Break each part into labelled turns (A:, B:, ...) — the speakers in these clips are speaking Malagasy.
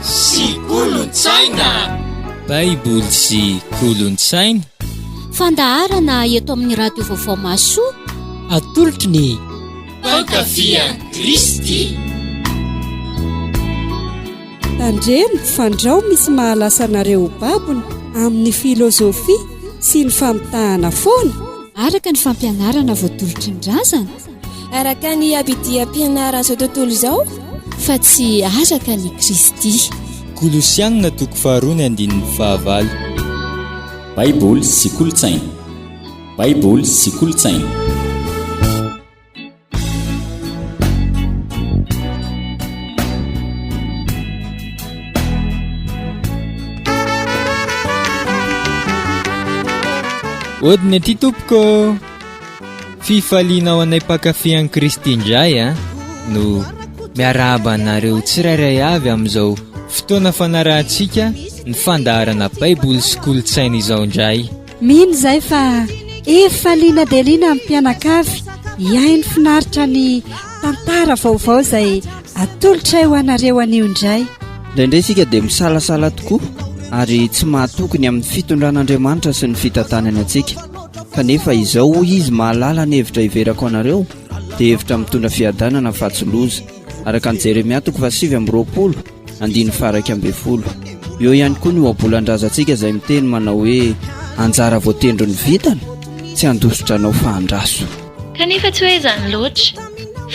A: sy kolontsaina.
B: Baiboly sy kolontsaina.
C: Fandaharana eto amin'ny radio vaovao Mahasoa.
B: Atolotry ny
A: fankafian'i Kristy.
D: Tandremo fandrao misy mahalasa anareo ho babona amin'ny filozofia sy ny famitahana foana.
C: Araka ny fampianarana voatolotry ny razana.
E: Araka ny abidiam-pianarana izao tontolo izao.
C: Fa tsy araka ny Kristy.
B: Kolosianina 2:9.
F: Baiboly sy kolontsaina. Baiboly sy kolontsaina.
B: Odiny aty tompoko, fifalianao anay mpankafy Kristy indray no miarahaba anareo tsirairay avy amin'izao fotoana fanarahantsika ny fandaharana Baiboly sy kolontsaina izao indray.
D: Mino izay fa efa liana dia liana amin'ny mpianakavy hiaino finaritra ny tantara vaovao izay atolotra ho anareo anio indray.
G: Indraindray isika dia misalasala tokoa ary tsy mahatokony amin'ny fitondran'Andriamanitra sy ny fitantanana antsika. Kanefa izao izy mahalala ny hevitra iverako anareo dia hevitra mitondra fiadanana fahatsoloza araka ny Jeremia 7:20. Eo ihany koa ny ohabolan-drazantsika izay miteny manao hoe anjara voatendro ny vitana tsy handositra anao fahandraso.
H: Kanefa tsy hoe izany loatra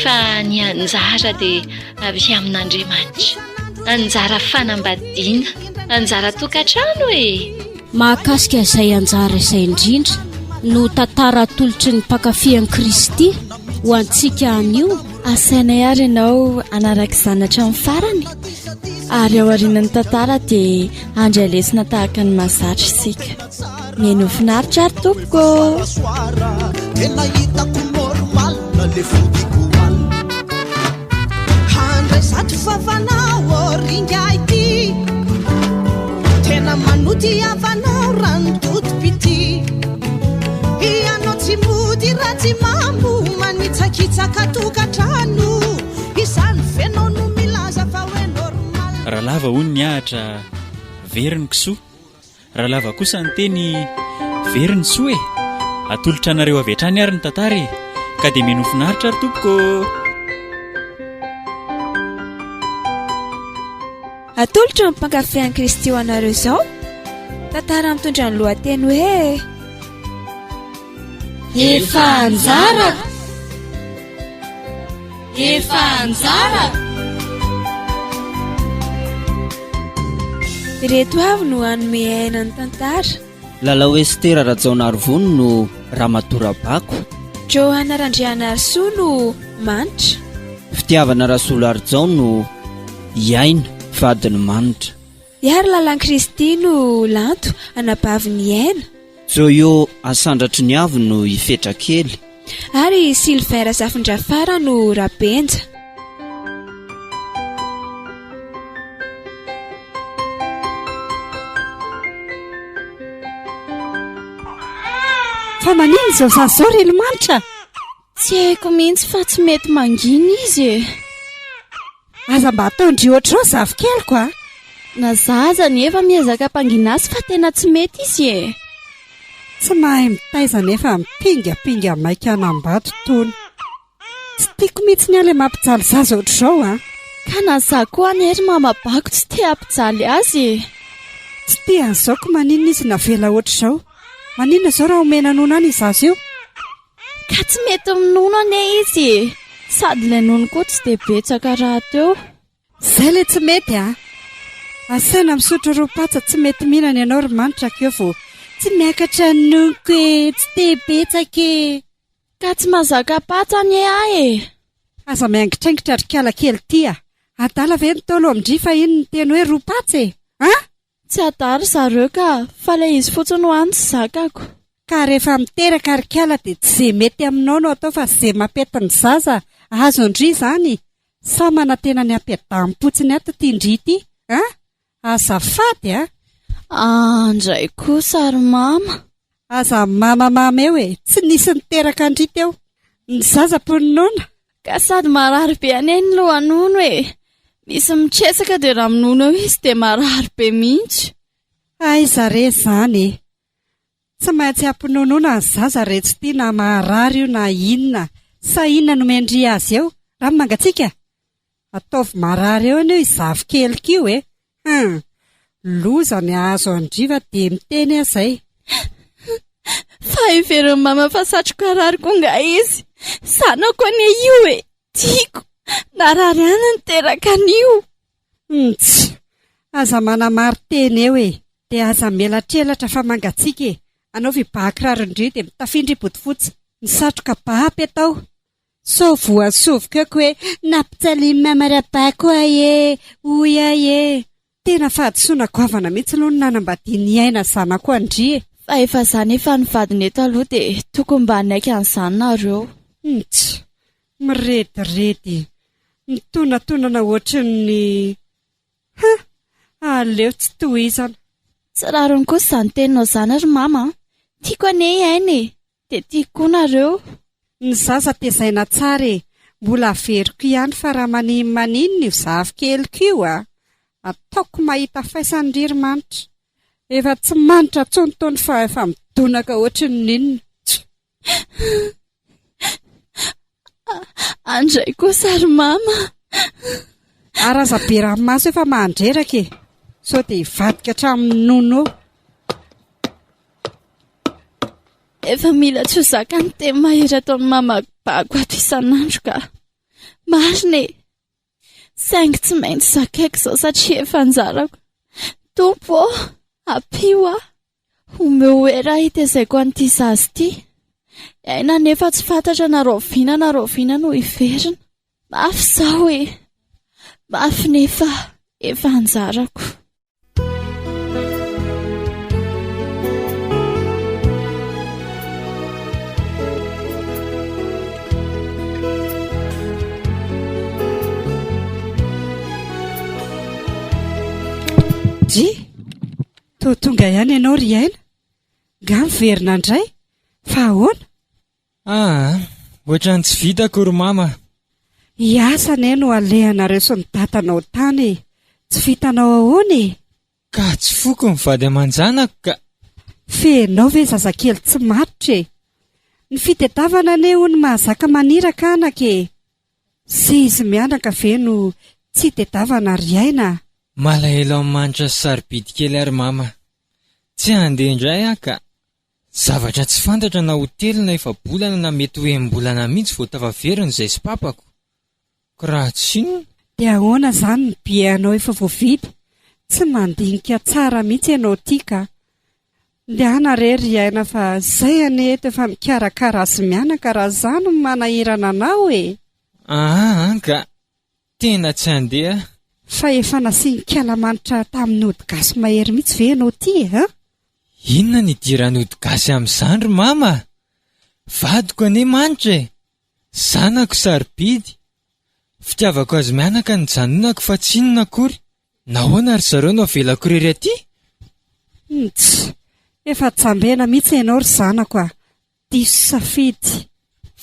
H: fa ny anjara dia avy amin'Andriamanitra, anjara fanambadiana, anjara tokantrano
C: mahakasika izay anjara izay indrindra no tantara atolotry ny mpankafy Kristy ho antsika anio.
E: Asainay ary ianao anaraka zanatra amin'ny farany ary ao aorian'ny tantara dia andrialesina tahaka ny mahazatra isika. Mihaino finaritra ary tompoko.
I: Handresatro favanao ringa ity tena manuty avanao ranototopity ianao tsy mody ratsy mambo manitsakitsaka tokantrano izany fenao no milaza fa hoe normal.
J: Raha lava hono ny ahatra veriny kisoa, raha lava kosa ny teny veriny soa atolotra anareo avy hatrany ary ny tantara ka dia mihaino finaritra ary tompoko.
E: Atolotra ny mpankafy Kristy ho anareo izao. Tantara mitondra ny lohateny hoe
C: efa anjarako. Efa anjarako.
E: Reto avy no hanome aina ny tantara.
G: Lalao Estera Rajaonarovony no Ramatorabako.
E: Johanna Randrianarsoa no manitra.
G: Fitiavana Rasolo Arjao no Iaina vadiny manitra.
E: Iary lalan'i Kristy no lanto anabavy ny aina.
G: Joyo Asandratry ny avy no Ifetrakely.
E: Ary Silvera Zafindrafara no Rabenja.
D: Fa manino izao zazao Renimanitra?
E: Tsy haiko mihitsy fa tsy mety mangina izy.
D: Aza mba ataondry ohatrao zavykeliko
E: na zaza ny efa miezaka mpanginasy fa tena tsy mety izy
D: Tsy mahay mitaiza nefa mipingapinga maika anambato tony. Tsy tiako mihitsy ny ale mampijaly zaza ohatr'izao
E: Ka na za koa anery mamabako tsy te hampijaly azy.
D: Tsy te an'izao manino izy navela ohatr'izao. Manino izao raha omena nono any zaza io?
E: Ka tsy mety minono ane izy. Sady ilay nono koa tsy dia betsaka raha teo.
D: Izay le tsy mety asaina misotro ro-patsa tsy mety mihinana ianao Renimanitra keo vao tsy miakatra noko tsy te betsaka
E: Ka tsy mazaka patsa ane
D: Aza miangitraingitra ry kiala kely ty adala ve nitolo amindry fa ino ny teny hoe ro-patsa
E: Tsy adary zareo ka fa ilay izy fotsiny ho any zakako.
D: Ka rehefa miteraka ry kiala dia tsy izay mety aminao no atao fa izay mampety ny zaza azo indry izany. Sa mana tena ny ampiadanim-potsiny ato ty indry ty azafady
E: Andray kosa ry mama.
D: Aza mamamama eo tsy nisy niteraka andry teo. Ny zaza poninoana
E: ka sady marary be ane ny lohanono misy mitresaka dia raha minono eo izy dia marary be mihitsy.
D: Aiza re zany tsy maintsy ampinonoana ny zaza re tsy tia na maharary io na inona sa inona no mendry azy eo raha mangatsika ataovy marary eo anio izavy kelikio loza ny azo andriva dia miteny azay.
E: Fa iveriny mama fa satroko arary konga izy sanako ane io tiako narary any ny teraka an'io.
D: Tsy aza manamary teny eo dia aza melatrelatra fa mangatsika anao vibahakirarindry dia mitafindry botifotsy ny satroka bahapy atao so voasovokako hoe nampitsaliny mamarabako oya tena fahadisoana goavana mihitsy aloha ny nanambadiany aina zanako andry
E: fa efa zany efa ny vadiny eto aloha dia tokony mba naiky an'izany nareo.
D: Tsy mirediredy mitonantonana ohatran'ny aleo tsy tohizana.
E: Tsy rariny kosa izany teninao zany ry mama tiako ane ainy dia tiako koa nareo.
D: Ny zaza tezaina tsara mbola averiko ihany fa raha maninona io zavy keliko io ataoko mahita faisany riry manitra efa tsy manitra tsonotony fa efa midonaka ohatran'ny ninona.
E: Andray kosa ry mama
D: araza be ranomaso efa mandreraka so dia ivadika hatramin'ny nono eo.
E: Efa mila tsy ho zakany teny mahery ataon'ny mama bako ato isan'andro ka marina saingy tsy maintsy zakaiko izao satria efa anjarako. Tompo apio homeo hoe raha hitaizako an'ity zazy ity aina nefa tsy fantatra na roviana no hiverina. Mafy izao mafy nefa efa anjarako.
D: Tonga ihany ianao ry aina nga miverina indray fa ahoana?
B: Ohatrany tsy vitako ry mama.
D: Hiasana no alehanareo sy ny datanao tany tsy vitanao ahoana
B: ka tsy foko ny vady aman-janako ka
D: fenao ve zazakely tsy matotra ny fitadiavana ane ho ny mahazaka maniraka anaka se izy mianaka ve no tsy tadiavana ry aina?
B: Malahelo amin'ny manitra sarobidy kely ary mama tsy handeha indray ka zavatra tsy fantatra na hotely na efa bolana na mety hoe mbolana mihitsy vao tavaveriny izay sy papako ka raha tsinona
D: dia ahoana izany ny bianao efa voavidy tsy mandinika tsara mihitsy ianao tika ndiana re ry aina fa zay ane eto efa mikarakara azy mianaka raha izany no manahirana anao
B: ka tena tsy handeha
D: fa efa nasian-kalamanitra tamin'ny odi-gasy mahery mihitsy ve ianao ty
B: inona ny idirany odi-gasy amin'izany ry mama? Vadiko ane manitra zanako sarobidy fitiavako azy mianaka ny janonako fa tsy inona akory nahoana ry zareo no avelako rery aty?
D: Efa tsambena mihitsy ianao ry zanako diso safidy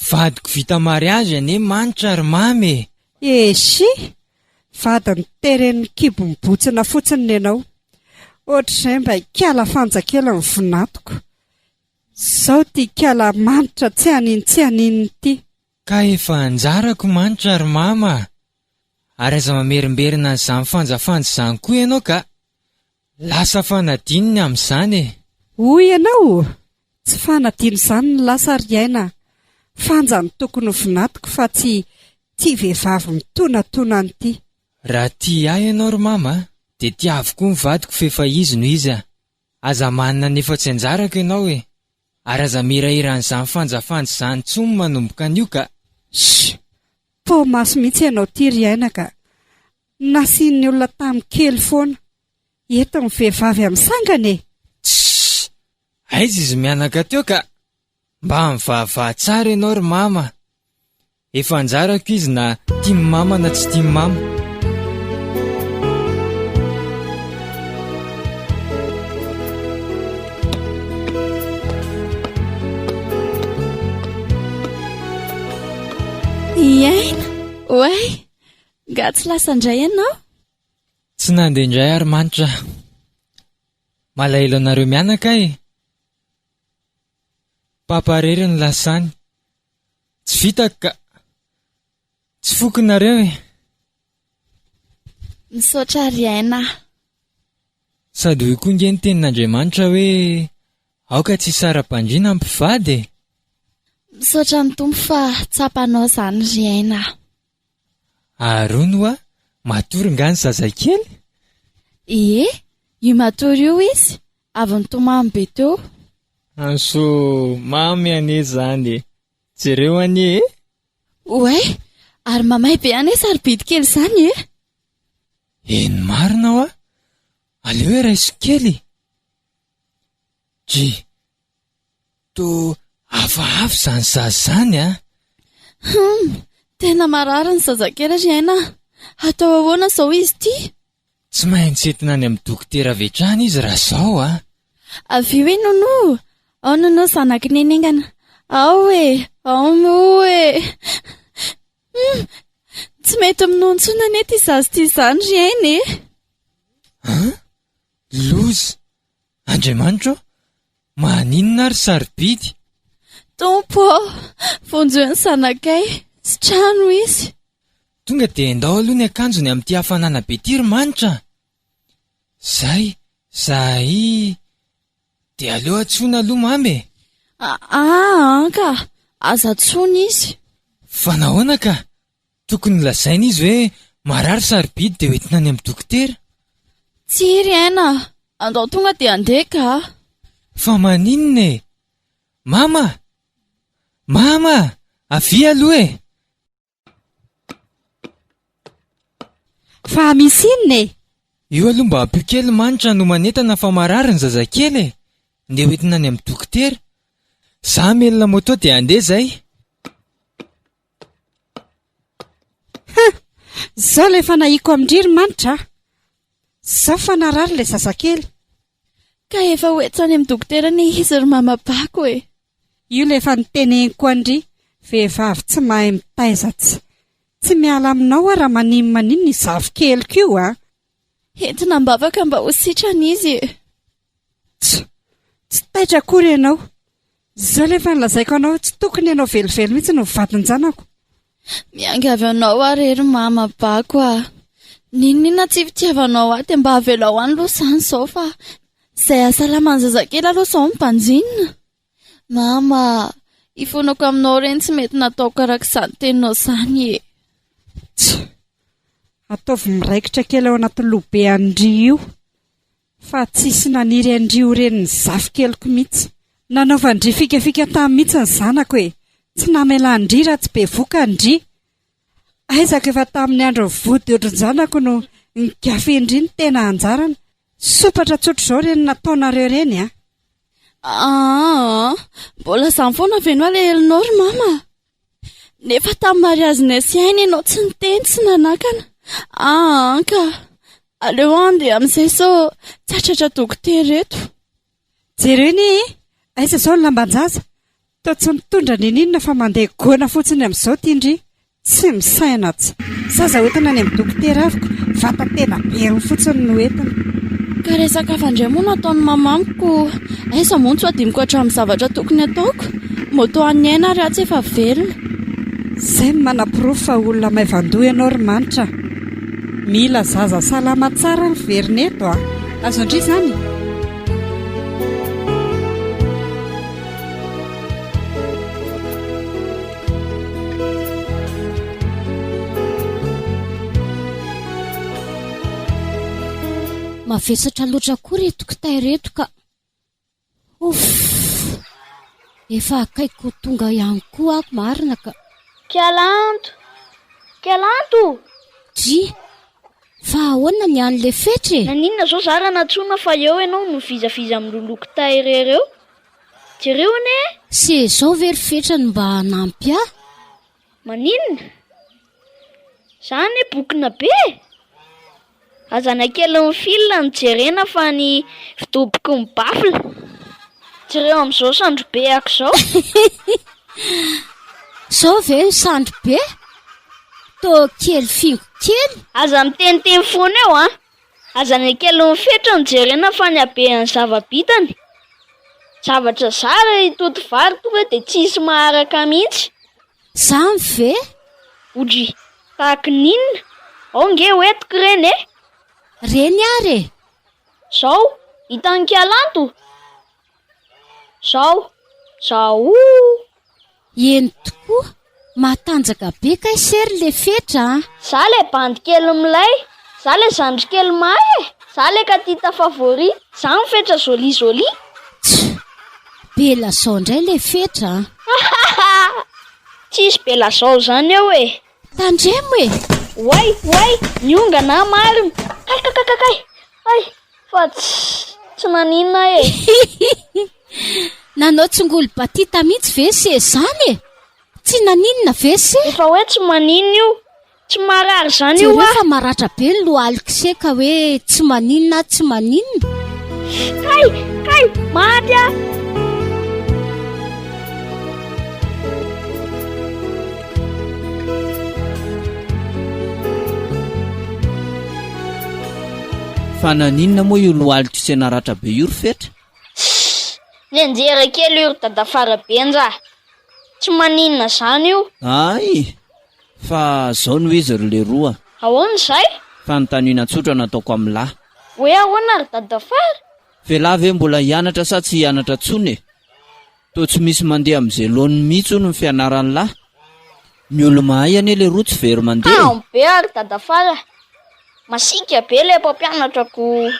B: vadiko vita mariazy ane manitra ry mamy
D: vady ny teren'ny kibo mibotsina fotsiny ianao ohatr'izay mba hikala fanjakela ny vinatoko izao tia hikala manitra tsy haniny ity
B: ka efa anjarako manitra ry mama ary aza mamerimberina n'izany fanjafanja izany koa ianao ka lasa fanadininy amin'izany
D: hoy ianao tsy fanadiny izany ny lasa ry aina fanja ny tokony vinatoko fa tsy vehivavy mitonatona an'ity.
B: Raha tia ahy ianao ry mama dia tia avokoa ny vadiko fa efa izy no izy aza manana nefa tsy anjarako ianao ary aza mirahiran'izany fanjafanja izany tsony manomboka an'io ka
D: po maso mihitsy ianao ty ry aina ka nasian'ny olona tamin'ny kely foana eto ny vehivavy amin'ny sangany
B: aiza izy mianaka teo ka mba mivavaha tsara ianao ry mama efa anjarako izy na tia mama na tsy tia mama.
E: Iaina oay Nga tsy lasa indray ianao?
B: Tsy nandeha indray ary manitra. Malahelo anareo mianaka e. Paparery ny lasany. Tsy vitaka ka tsy fokinareo e.
E: Misaotra ry aina.
B: Sady hoy koa nge ny tenin'Andriamanitra hoe aoka tsy sara-pandriana mpivady e.
E: Misaotra ny tompo fa tsapanao izany ry aina.
B: Arono a matory nga ny zazakely?
E: Ie, io matory io izy avy nitomamy be teo.
B: Anso mamy ane zany e. Jereo ane e.
E: Oe, ary mamay be ane sarobidy kely izany e.
B: Eny marina ao a. Aleo e raiso kely. To hafahafa zany zazany a.
E: Tena marary ny zazakely ry aina. Atao ahoana izao izy ty?
B: Tsy maintsy entina any amin'ny dokotera vetrany izy raha zao a.
E: Avy hoe nono. Ao nono zanaky nenengana. Ao e, ao no e. Tsy mety minontsona ane ty zazy ty izany ry aina e.
B: Lozy. Andriamanitra maninona ary sarobidy.
E: Tompo, vonjeo ny zanakay. Sy trano izy.
B: Tonga dia endao aloha ny akanjony amin'ity hafanana be ty ry manitra. Zay dia aleo atsoina aloha mamy e.
E: Anka, aza atsoina izy.
B: Fa nahoana ka? Tokony lazaina izy hoe marary sarobidy dia hoentina any amin'ny dokotera.
E: Tsy ry aina, andao tonga dia andeha ka.
B: Fa maninona e? Mama, avy aloha e.
D: Fa misy inona e?
B: Io aloha mba ampio kely manitra no manentana fa marary ny zazakely e. Ndeha hoentina any amin'ny dokotera. Za melona moto dia andeha zay.
D: Zao le fa nahiko amindry manitra. Zao fa narary le zazakely.
E: Ka efa hoentina any amin'ny dokotera ny izy ry mamabako e.
D: Io le fa niteneniko andry. Vehivavy tsy mahay mitaiza tsy miala aminao raha maninona ny zavikelyko io a.
E: Entina mbavaka mba ho sitrana izy e.
D: Tsy taitra akory ianao. Zao le fa nilazaiko anao tsy tokony ianao velively mihitsy no vadin-janako.
E: Miangavy anao ary ry mamabako a. Ninona tsy fitiavanao aty mba havela ho any aloha izany izao fa izay ahasalaman'ny zazakely aloha izao mimpanjinina. Mama, ifonako aminao reny tsy mety natao karak'izany teninao izany e.
D: Ataovy miraikitra kely ao anaty lobe andry io. Fa tsisy naniry andry io reny ny zafikelyko mihitsy. Nanaova andry fikafika tamin'ny mihitsy ny zanako e. Tsy namela andry raha tsy be voka andry. Aizako efa tamin'ny andro vody ohatrin-janako no nikafy indry ny tena anjarana. Sopatra tsotra izao reny nataonareo reny a.
E: Mbola izany foana veno ilay Elinor mama. Nefa tamin'ny mariazinay sy aina ianao tsy niteny tsy nanakana. Ka aleo andeha amin'izay sao tsatratra dokotera eto.
D: Jereo ni aiza izao ny lamban-jaza. Tao tsy mitondra ninina fa mandeha gona fotsiny amin'izao tindry. Tsy misaina tsy. Zaza hoentina any amin'ny dokotera avoko. Vata tena be fotsiny no hoentina.
E: Ka resaka fandray moa nataon'ny mamamiko. Aiza moa tsy adimiko hatramin'ny zavatra tokony ataoko. Moto an'ny aina ary atsy efa velona.
D: Zay manam-pirofo fa olona maivan-doha ianao ry manitra. Mila zaza salama tsara ny verineto a. Azo indry izany.
C: Mavesatra loatra koa reto kitay reto ka. Efa akaiko tonga ihany koa ako marina ka.
K: Kialanto!
C: Fa ahoana ny an'le fetre?
K: Naninona zao zara natsoina fa eo ianao no vizaviza amin'ny lolo kitay ireo. Jereo ane?
C: Se zao very fetra no mba nampy ahy.
K: Maninona? Zany bokina be? Azana kely ny fila ny jerena fa ny fidoboko ny bafla. Jereo amin'izao sandro be ako izao.
C: Sao ve sandro be? tô kely fingo kely.
K: Aza miteniteny foana eo a. Aza ny kely mifetra nijerena fa ny habeany zava-bitany. Zavatra zara itoto vary tonga dia tsisy maharaka mihitsy.
C: Zany ve?
K: Odry, tahaka ninona? Ao nge hoentiko ireny e.
C: Reny ary e.
K: Zao, hitany kialanto. Zao.
C: Eny tokoa, matanjaka be ka sery le fetra.
K: Za le bandy kely milay, za le zandry kely mahay e, za le katita favori, za mifetra joli.
C: Bela sao ndray le fetra.
K: Tsisy bela sao zany eo e.
C: Tandremo e.
K: Way, nionga na marina. Kay. Ay, fa tsy naninna e.
C: Nanao tsongolo batita mihitsy ve se zany e? Tsy naninna ve se?
K: Efa hoe tsy maninna io. Tsy marary zany io
C: a. Fa maratra be ny lohalika se ka hoe tsy maninna.
K: Kay, maty a.
G: Fa naninona moa io lohalika sy naratra be io ry fetra?
K: Nenjera kely io dada Farabenja. Tsy maninna zany io.
G: Ay, fa zao no izy ry le roa.
K: Ahoana izay?
G: Fanontaniana tsotra nataoko amin'ny lahy.
K: Hoe ahoana ry dada Fara?
G: Vehilahy ve mbola hianatra sa tsy hianatra tsony e? Toa tsy misy mandeha amin'izay loany mihitsy no ny fianaran'ny lahy. Miolo mahay ane le roa tsy very mandeha.
K: Be ary dada Fara. Masika be le mpampianatrako.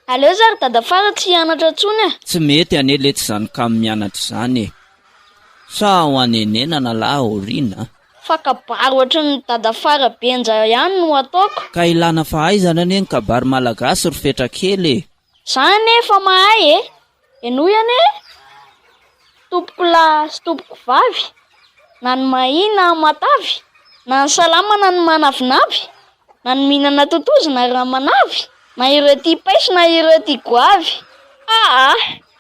K: Aleo zary dada Fara tsy hianatra tsony e.
G: Tsy mety ane le tsy zany kam mianatra zany e. Sa ho anenena na lahy aoriana.
K: Fa kabary ohatry ny dada Farabenja ihany no ataoko.
G: Ka ilana fahaizana ane ny kabary malagasy ry fetra kely e.
K: Zany efa mahay e. Enoy ane tompoko lahy sy tompoko vavy, na ny mahina na matavy, na ny salama na ny manavinavy, na ny mihinana totozy na ramanavy, na ireo ty paiso na ireo ty goavy.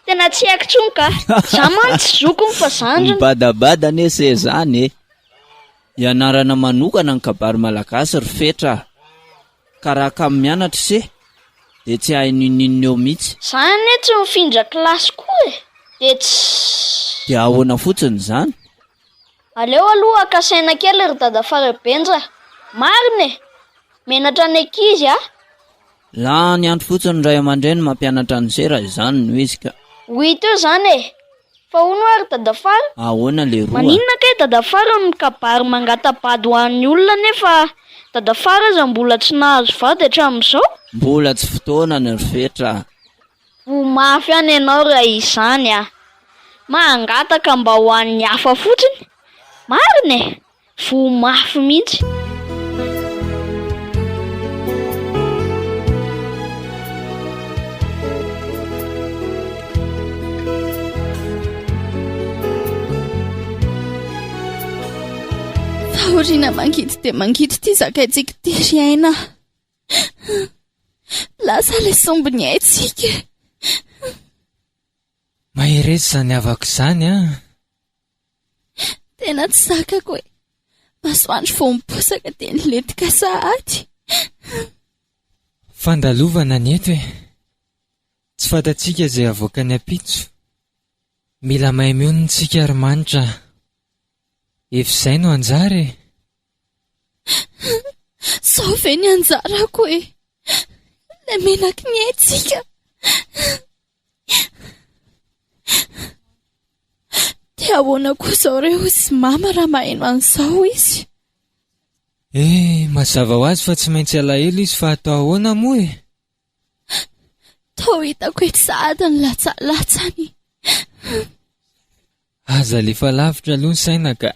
K: Tena tsy haiko tsony ka. Za man tsy zoko fa zandrina.
G: Badabada ane se zany e. Ianarana manokana ny kabary malagasy ry fetra. Karaha kam mianatra se de tsy hay ninina eo mihitsy.
K: Zany tsy mifindra kilasy koa e.
G: De ahoana fotsiny zany?
K: Aleo aloha akasaina kely ry dada Farabenja. Marina e. Menatra ny ankizy a.
G: La ny andro fotsiny ray aman-dreny mampianatra ny sera izany no izy ka.
K: Wito eo zany e. Fa hono ary dada Fara?
G: Ahoana le roa?
K: Maninona kay dada Fara ny kabary mangatabady ho an'ny olona nefa dada Fara aza mbola tsy nahazo vady hatramin'izao?
G: Mbola tsy fotoana ny ry fetra.
K: Ho mafy any ianao raha izany a. Mangataka mba ho an'ny hafa fotsiny. Marina e. Vo mafy mihitsy.
E: Oriana mangity dia mangity ty zakaitsika tery aina. Lasa le sombiny aitsika.
B: Maheresy zany avako zany a.
E: Tena tsy zakako hoe masoandro fo miposaka dia niletika sahady.
B: Fandalovana ny eto e. Tsy fantatsika izay avoaka ny apitso. Mila mahay mionontsika ary manitra. Efizay no anjara e.
E: Sao ve ny anjarako e. Le menaky ny aitsika. Dia ahoana koa zao reo sy mama raha maheno an'izao izy.
B: Mazava ho azy fa tsy maintsy alahelo izy fa atao ahoana moa e.
E: Tao hitako ety sahady ny latsalatsany.
B: Aza lefa lavitra aloha ny saina ka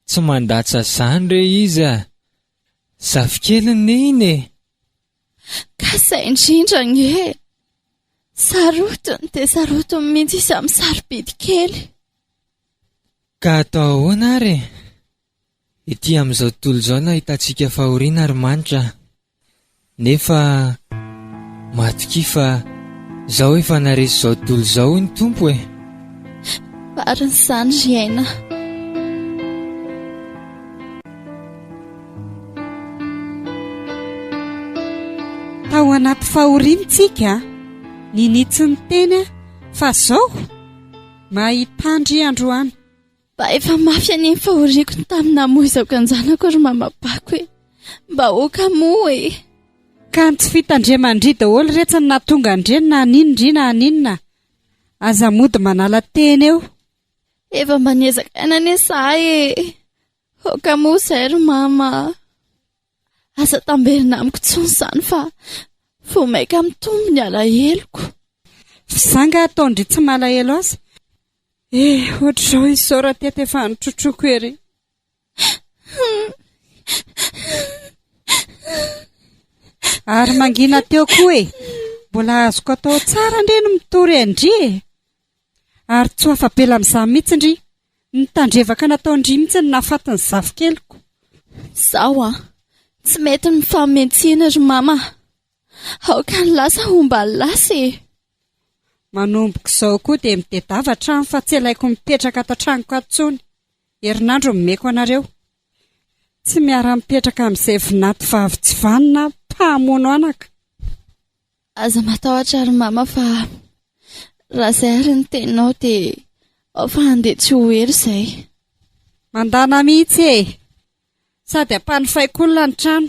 B: tsy mandatsa zany re izy a. Zafikeliny iny e.
E: Ka zay indrindra nge. Sarotony dia sarotony mihitsy izy amin'ny sarobidy kely.
B: Ka atao ahoana ary e. Ety amin'izao tontolo izao na hitantsika fahoriana ary manitra. Nefa matoki fa zao efa naresy izao tontolo izao ny tompo e.
E: Mariny zany ry aina.
D: ao anaty fahorinitsika ninitsy ny teny fa zao mahitandry androany
E: mba efa mafy any fahoriako tamina moizako anjanako ry mamapako hoe mba oka moa e
D: ka ny tsy fitandremandry daholo retsany na tonga andrenina ninindrina aninona aza mody manala teny eo
E: efa manezaka aina sahy e oka moa izay ry mama aza tamberina amiko tsony izany fa vo maika mitombo ny alaheloko
D: fisanga ataondry tsy malahelo azy ohatr'izao izy zao raha tety efa nitrotroko ery ary mangina teo koa e mbola azoko atao tsara ndreny mitory andry e ary tsy afapela amin'izany mihitsy ndry nitandrevaka nataondry mihitsy ny nafatiny zafikeloko
E: zaho tsy mety ny famentsiana ry mama aoka ny lasa omba ny lasa e
D: manomboka izao koa dia midedava trano fa tsy ilaiko mipetraka ato-tranoko atsony herinandro mimeko anareo tsy miara mipetraka amin'izay vinaty vavy tsy vanina mpahamono anaka
E: aza matahotra ry mama fa raha izay ary ny teninao dia ao fa handeha tsy ho hery izay
D: mandana mihitsy e sady ampanofaik'olona ny trano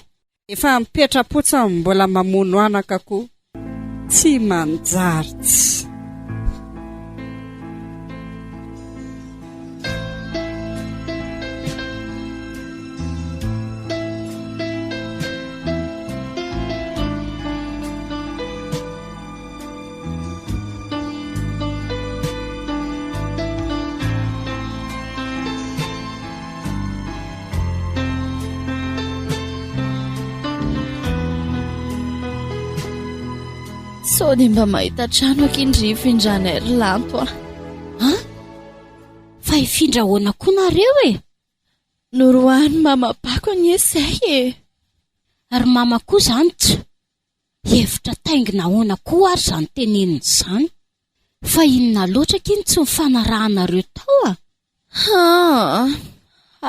D: efa mipetra-potsiny mbola mamono anaka koa tsy manjary tsy
E: sao dia mba mahita trano akindrivo indrana ry lanto
C: fa hifindrahoana koa nareo e
E: noroany mamapako ny esay e
C: ary mama koa izany tsy hevitra taingina hoana koa ary izany teneniny izany fa inona loatra kiny tsy mifanarahanareo tao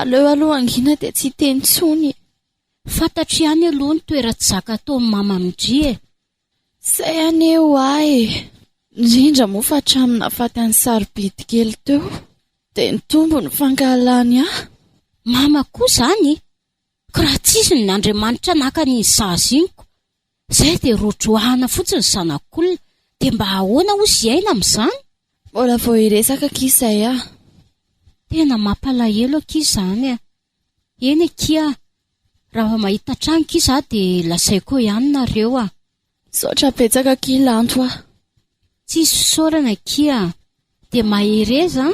E: aleo aloha angina dia tsy teny tsony
C: fantatro ihany aloha ny toera-tsy zaka taon'ny mama midry e
E: izay aneo ahy indrindra moa fa hatramina faty any sarobidy kely teo dia ny tombo ny fangahalany
C: mama koa izany ka raha tsisy ny Andriamanitra naka ny zaziniko izay dia rotroahana fotsiny zanak'olona dia mba ahoana ozy iaina amin'izany
E: mbola vao hiresaka kizay
C: tena mampalahelo akizany eny kia raha mahita trano kiza dia lazaiko ihany nareo
E: saotra betsaka kilanto
C: tsisy fisaorana kia dia mahereza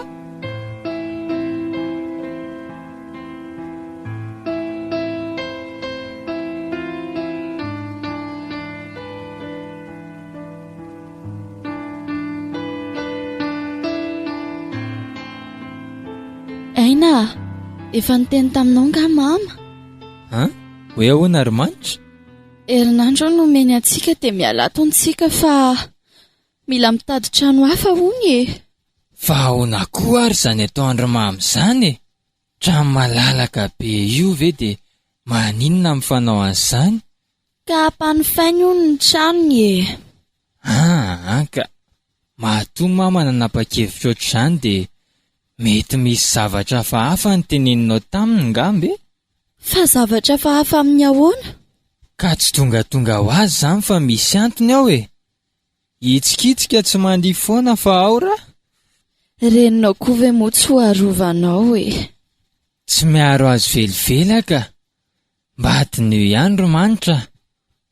E: aina efa niteny taminao nga mama
B: hoe ahoana ry manitra
E: herinandro nomeny antsika dia mialatontsika fa mila mitady trano hafa hony
B: fa ahoana koa ary izany atao andromamy izany trano malalaka be io ve dia maninona mifanao an'izany
E: ka hampanofainy hono ny tranony
B: ka mahatoa mama nanapa-kevitra ohatr'izany dia mety misy zavatra hafa ny teneninao taminy ngambe
E: fa zavatra hafa amin'ny ahoana
B: ka tsy tonga ho azy izany fa misy antony ao hitsikitsika tsy mandia foana fa ao raha
E: reninao koa ve moa tsy ho arovanao
B: tsy miaro azy velivela ka mba adin'io ihany ro manitra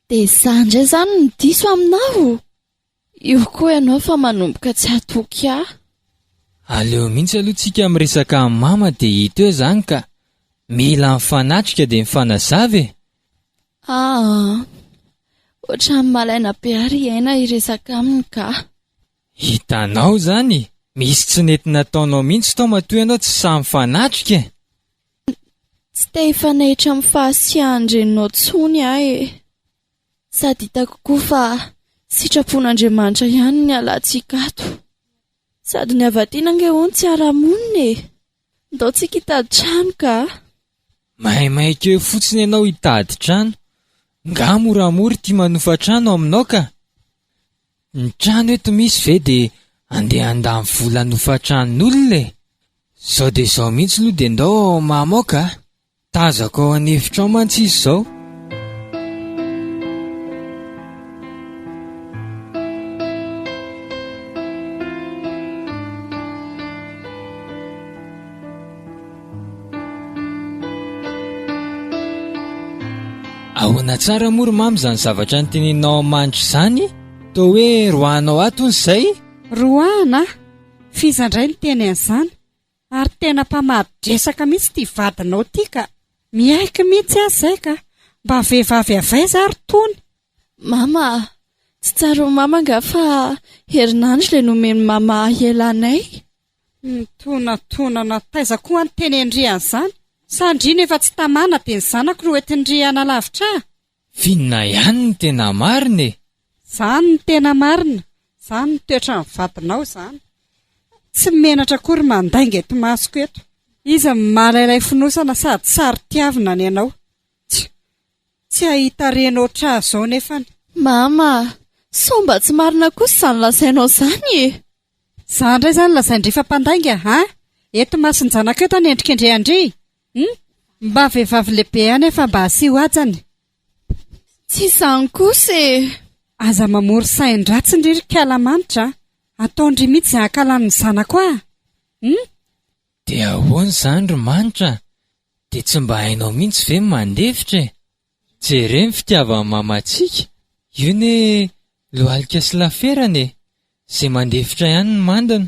E: dia izandray izany ny diso aminao io koa ianao fa manomboka tsy hatoky
B: aleo mihitsy aloha tsika miresaka amin'ny mama dia hita eo izany ka mila mifanatrika dia mifanazava
E: ohatrany malaina be ary aina hiresaka aminy ka
B: hitanao izany misy tsy nety nataonao mihitsy tao matoa ianao tsy samy fanatrika
E: tsy te hifanahitra amin'ny fahasiahandreninao tsony sady hitako koa fa sitrapon'Andriamanitra ihany ny alantsika ato sady ny avatiana angehoany tsy ara-monina ndao tsika hitady trano ka
B: mahimaika eo fotsiny ianao hitady trano nga moramora tia manofa trano aminao ka. Ny trano eto misy ve dia andeha andamy vola nofa tranon'olona e. Sao dia izao mihitsy aloha dia ndao mamoaka. Tazako ao an'hevitra ao mantsy izy izao. Ahoana tsara mory mamy izany zavatra nyteneninao manitra izany? Toa hoe roanao atony izay?
D: Roana? Fizandray ny teny an'izany. Ary tena mpamadresaka mihitsy tia vadinao ity ka. Miaiky mihitsy azy izay ka. Mba vehivavy avaiza ary tony.
E: Mama, tsy tsara ho mama nga fa herinandro ilay nomeny mama elanay.
D: Tonana taiza koa ny teny andrian'izany. Sandrina efa tsy tamana dia ny zanako no entin-driana lavitra.
B: Finina ihany ny tena marina e.
D: Zany ny tena marina. Zany ny toetra ny vadinao izany. Tsy menatra akory mandainga eto masoko eto. Iza malailay finosana sady sary tiavina ny ianao. Tsy ahita renao trazao nefany.
E: Mama, somba tsy marina kosa izany lazainao izany e.
D: Zany indray izany lazaindry fa mpandainga ha? Eto masinjanaka eto any endrik'indre-andry. Mba vehivavy lehibe any efa mba asiho ajany.
E: Tsy izany kosa e.
D: Aza mamory sain-dratsy ndry kalamanitra. Ataondry mihitsy hakalan'ny zanako a.
B: Dia ahoana izany ry manitra? Dia tsy mba hainao mihitsy ve mandefitra e? Jereny fitiavan'ny mamantsika. Io ne lohalika sy laferana e. Izay mandefitra ihany ny mandana.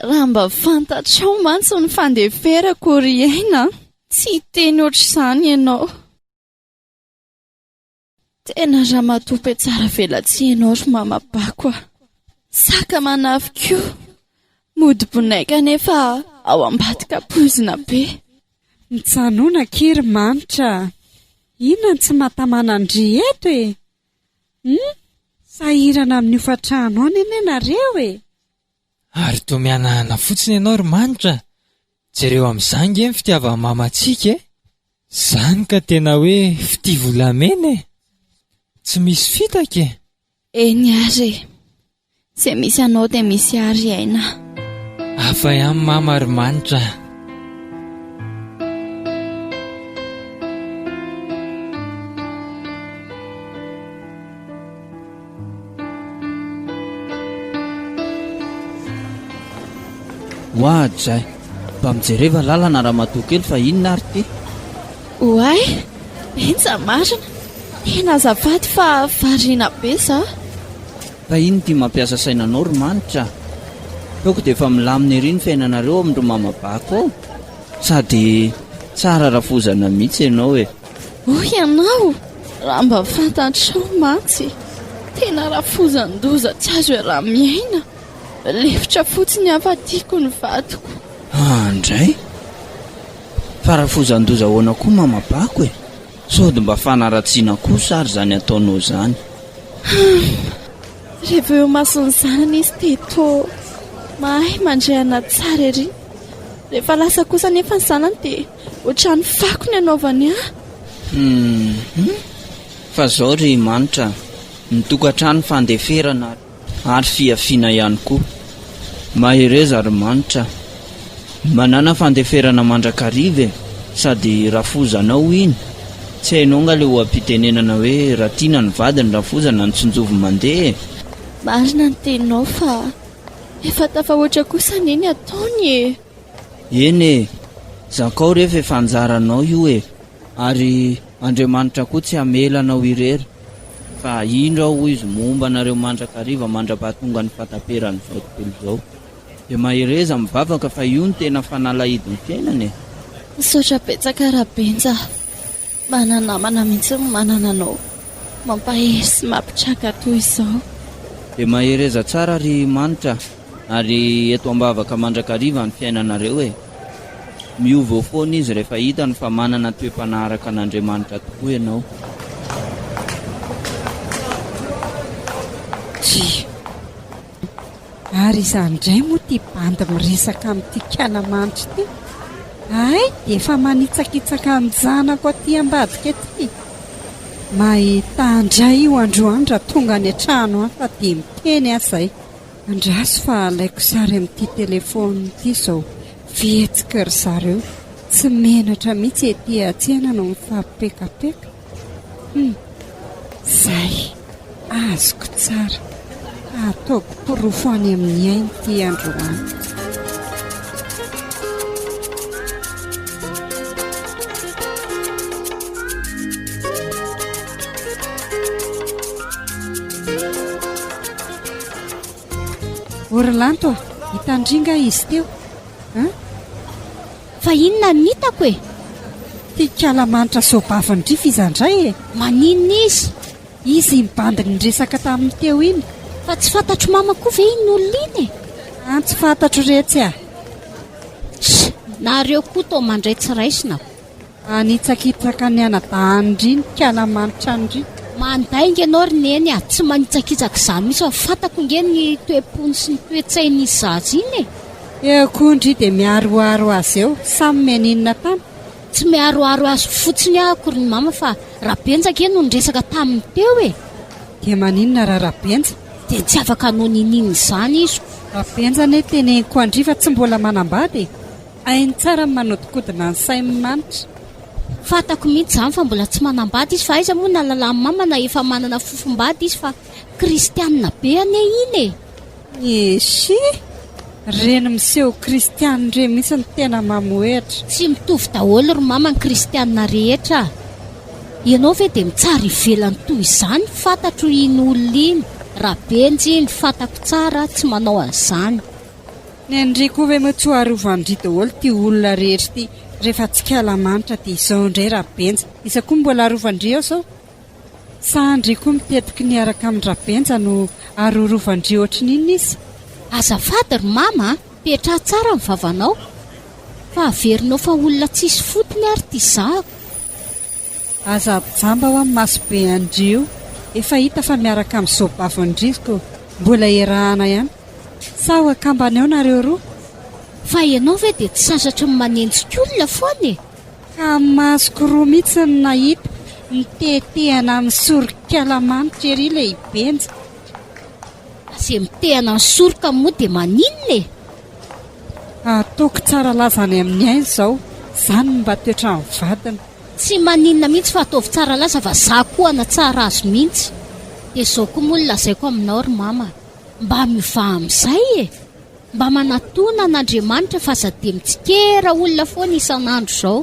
E: Raha mba fantatrao mantsy ny fandeferako ry aina. Tsy teny ohatr'izany ianao. Tena raha matope tsara velatsy ianao ry mamabako a. Saka manafiko. Modi-bonaika nefa ao ambadika poizina be.
D: Mitsanona kiry manitra. Inona tsy mahatamana andry eto e. Sahirana amin'ny ofatrano any nareo e.
B: Ary toa mianahana fotsiny ianao ry manitra. Jereo amin'izany ny fitiavan'ny mamantsika e. Zany ka tena hoe fitiavolamena e. Tsy misy fitaka e.
E: Eny ary. Izay misy anao dia misy ary aina.
B: Hafa ihany mama ry manitra.
G: Hoadray, mba mijereva lalana raha matoa kely fa inona ary ty?
E: Oay, enja marina. Tena azafady fa variana be za.
G: Fa ino ty mampiasa sainanao ry manitra? Toko dia efa milamina ery ny fiainanareo amin'ireo mamabako ao. Sady tsara rafozana mihitsy ianao e.
E: Hoy ianao, raha mba fantatrao mantsy. Tena rafozan-doza tsy azo e raha miaina. Lefitra fotsiny afa tiako ny vadiko.
G: Andray? Fa rafozan-doza ahoana koa mamabako e. Sody mba fanaratsiana kosa ary zany ataonao izany.
E: Rehefa eo mason'ny zanany izy teto mahay mandray tsara ery. Rehefa lasa kosa nefa ny zanany dia ohatrany fako ny anaovany ahy.
G: Fa zao ry manitra, ny tokantrano fandeferana ary fiafiana ihany koa. Mahereza ry manitra. Manana fandeferana mandrakariva sady rafozanao iny. Tsy hainao nga le ho ampitenenana hoe raha tiana ny vadiny rafozana ny tsinjovo mandeha.
E: Marina ny teninao fa efa tafahoatra kosa neny ataony e.
G: Eny e, zakao rehefa efa anjaranao io e. Ary Andriamanitra koa tsy hamelanao irery. Fa indro aho izy momba nareo mandrakariva mandra-pahatonga ny fataperany zao tontolo zao. Dia mahereza mivavaka fa io ny tena fanalahidiny fiainana e.
E: Misaotra betsaka rabenja. Mananamana mihitsy ny manana anao. Mampahery sy mampitraka toy izao.
G: Dia mahereza tsara ry manitra. Ary eto ambavaka mandrakariva ny fiainanareo e. Miova foana izy rehefa hitany fa manana toe-panaharaka an'Andriamanitra tokoa ianao.
D: Ary izandray moa ty bandy miresaka amin'ity kalamanitra ity. Ay, dia efa manitsakitsaka ny zanako aty ambadika ety. mahita andray io androandra tonga any an-trano any fa dia miteny azay andraso fa alaiko sary amin'ity telefôny ity izao fihetsika ry zareo tsy menatra mihitsy ety atsena no mifampipekapeka zay azoko tsara ataoko porofo any amin'ny ainy ity androany. Orlanto hitandringa izy teo
C: fa inona nitako e
D: tiakalamanitra sobavandrifa izandray e
C: maninona
D: izy mibandiny ny resaka tamin'ny teo iny
C: fa tsy fantatro mama koa ve iny olona iny e
D: tsy fantatro retsy
C: nareo koa tao mandray tsiraisina
D: anitsakitsaka ny anadahanyndriny kalamanitra andry
C: mandainga ianao ry neny tsy manitsakitsaka izany misy fa fantako nge ny toepony sy ny toetsainy izy zazy iny
D: ekondry dia miaroaro azy eo samy meninona tany
C: tsy miaroaro azy fotsiny akory ny mama fa rabenjaka e no nyresaka tamin'ny teo e
D: dia maninona raha rabenja
C: dia tsy afaka anao ninina izany izy
D: rabenja ne teneniko andrifa tsy mbola manambady ainy tsara ny manodikodina ny sainy manitra
C: fantako mihitsy izany fa mbola tsy manambady izy fa aiza moa nalalan'ny mama na efa manana fofombady izy fa kristianina be ane iny
D: esy reny miseho kristianina re misy ny tena mamoetra
C: tsy mitovy daholo ry mama ny kristianina rehetra ianao ve dia mitsara ivelany toy izany fantatro iny olona iny rabenjy iny fantako tsara tsy manao an'izany
D: ny andriko ve moa tsy hoarovandry daholo ty olona rehetra ty rehefa tsy kalamanitra dia izao indray rabenja isa koa mbola arovandry ao sao sa andry koa mitetiky niaraka amin'ny rabenja no arorovandry ohatrin'iny izy
C: azafady ry mama petra tsara ny vavanao fa averinao fa olona tsisy fotony ary ty zako
D: aza jamba ho amin'ny masobe andrio efa hita fa miaraka amin'ny sobavandrisiko mbola erahana ihany sa ho akambany ao nareo roa
C: fa ianao ve dia tsy sasatra ny manenjik'olona foany
D: ka masoko roa mihitsy ny nahita mitetehana amin'ny sorokalamanitra ery ilay ibenja
C: izay mitehana ny soroka moa dia maninona e
D: ataoko tsara lazany amin'ny ainy izao izany no mba toetra ny vadina
C: tsy maninona mihitsy fa ataovy tsara laza fa za koa ana tsara azo mihitsy dia izao koa moa lazaiko aminao ry mama mba miova amin'izay e mba manatona an'Andriamanitra fa sady mitsikera olona foana isan'andro izao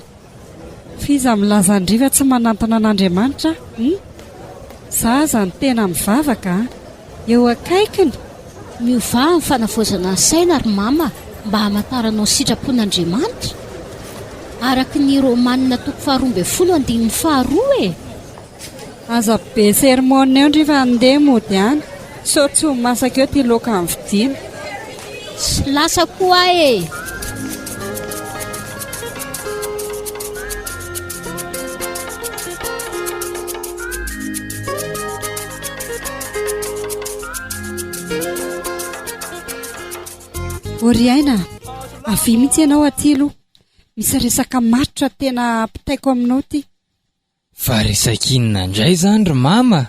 D: fiza milazandriva tsy manantona an'Andriamanitra za aza ny tena mivavaka eo akaikiny
C: miova ny fanavozana ny saina ry mama mba hamantaranao sitrapon'Andriamanitra araka ny Romanina 12:12 e
D: aza be sermona eo ndrifa andeha mody any so tsy ho masaka eo ty loka amin'ny vidina
C: sy lasa koa e
D: ory aina avy mihitsy ianao atilo misy resaka matotra tena ampitaiko aminao ty
B: fa resakinina indray izany ry mama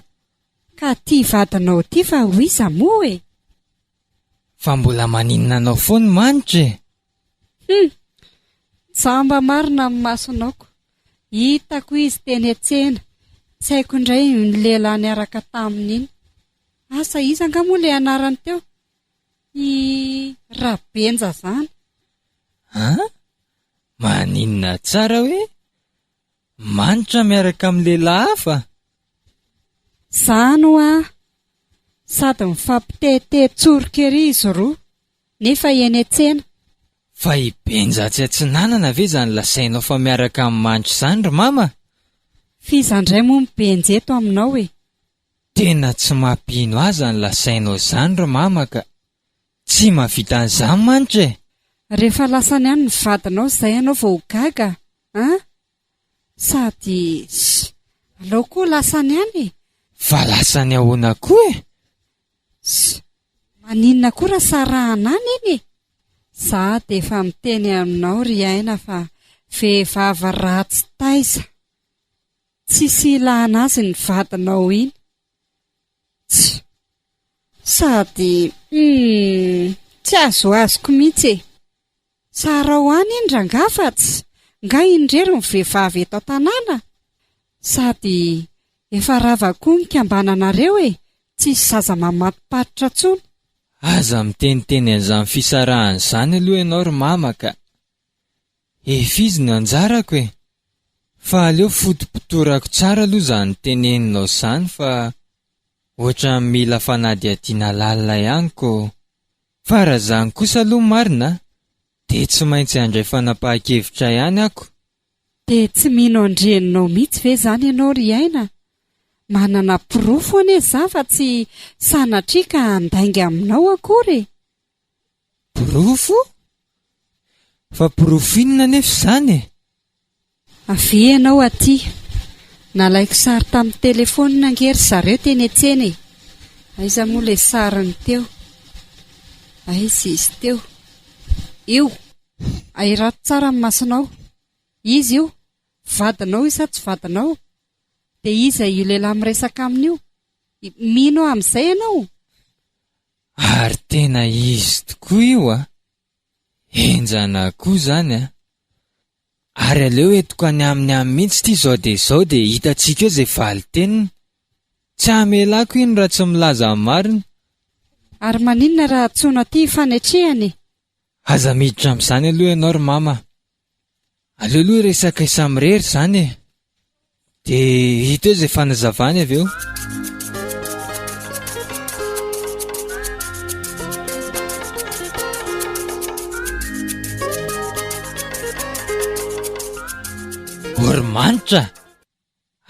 D: ka ty vadinao ty fa ho iza moa e
B: fa mbola maninona anao foany manitra e
D: tsamba marina amin'ny masonaoko hitako izy teny atsena tsy haiko indray ny lehilahy niaraka tamin'iny asa iza nga moa le anarany teo i rabenja zany
B: maninona tsara hoe manitra miaraka amin'ny lehilahy hafa
D: zany ho sady mifampitehetetsoroka ery izy roa nefa eny atsena
B: fa ibenja tsy atsinanana ve zany lasainao fa miaraka amin'ny manitra izany ry mama
D: fizandray moa mibenja eto aminao e
B: tena tsy mampino aza ny lasainao izany ry mama ka tsy mahavita an'izany manitra e
D: rehefa lasany ihany ny vadinao izay ianao vao gaga sady alao koa lasany ihany e
B: fa lasany ahoana koa e
D: maninona koa raha sarahanany iny e za dia efa miteny aminao ry aina fa vehivava ratsy taiza tsisy ilana azy ny vadinao iny. Sady tsy azo azoko mihitsy e. Sara ho any iny rangafatsy nga indrery ny vehivavy eto an-tanàna. Sady efa rava koa mikambananareo e, tsisy zaza mamatoparitra tsony.
B: Aza miteniteny an'izany fisarahan'izany aloha ianao ry mama ka. Efizy ny anjarako e. Fa aleo fotopitorako tsara aloha izany teneninao izany fa ohatra mila fanadihadiana lalina ihany koa. Fa raha izany kosa aloha marina, dia tsy maintsy handray fanapahan-kevitra ihany ako.
D: Dia tsy mino andreninao mihitsy ve izany ianao ry aina? Manana pirofo ane za fa tsy sanatria ka handainga aminao akory.
B: Pirofo? Fa pirofo inona nefa izany e?
D: Ave ianao aty. Nalaiko sary tamin'ny telefonina angery zareo teny an-tsena e. Aiza moa ilay sariny teo? Aiza izy teo? Io, airato tsara amin'ny masonao. Izy io, vadinao isa tsy vadinao? Dia iza io lehilahy miresaka amin'io? Mino amin'izay ianao?
B: Ary tena izy tokoa io a. Enjana koa izany a. Ary aleo entiko any amin'ny mihitsy ity izao dia hitantsika eo izay valiteniny. Tsy hamelako iny raha tsy milaza amin'ny marina.
D: Ary maninona raha tsoina ity fanetrehany?
B: Aza miditra amin'izany aloha ianao ry mama. Aleo aloha resaka isamirehry izany e. Dia hita eo izay fanazavany avy eo. Oromanitra!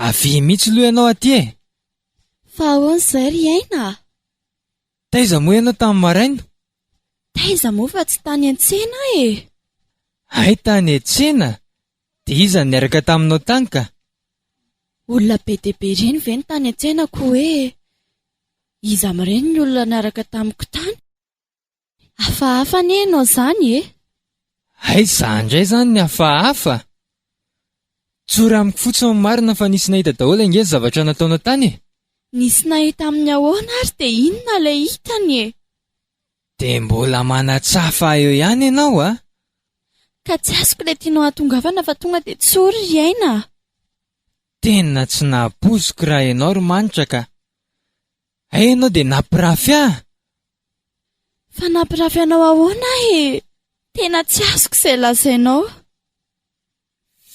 B: Avy mihitsy aloha ianao aty e.
E: Fa ahoana izay ry aina?
B: Taiza moa ianao tamin'ny maraina?
E: Taiza moa fa tsy tany an-tsena e.
B: Ay, tany an-tsena? Dia iza niaraka taminao tany ka?
E: Olona be dia be ireny ve ny tany an-tsena ko hoe iza mireny ny olona niaraka tamiko tany? Hafahafa ne ianao izany e?
B: Ay, za indray izany ny hafahafa. Tsory amiko fotsiny marina fa nisy nahita daholo ange ny zavatra nataonao tany e.
E: Nisy nahita amin'ny ahoana ary dia inona ilay hitany e?
B: Dia mbola manatsafa eo ihany ianao a.
E: Ka tsy azoko ilay tianao hatongavana fa tonga dia tsory ry aina.
B: Tena tsy napoziko raha ianao ry manitra ka. Ay, ianao dia nampirafy aho.
E: Fa nampirafy anao ahoana e? Tena tsy azoko izay lazainao.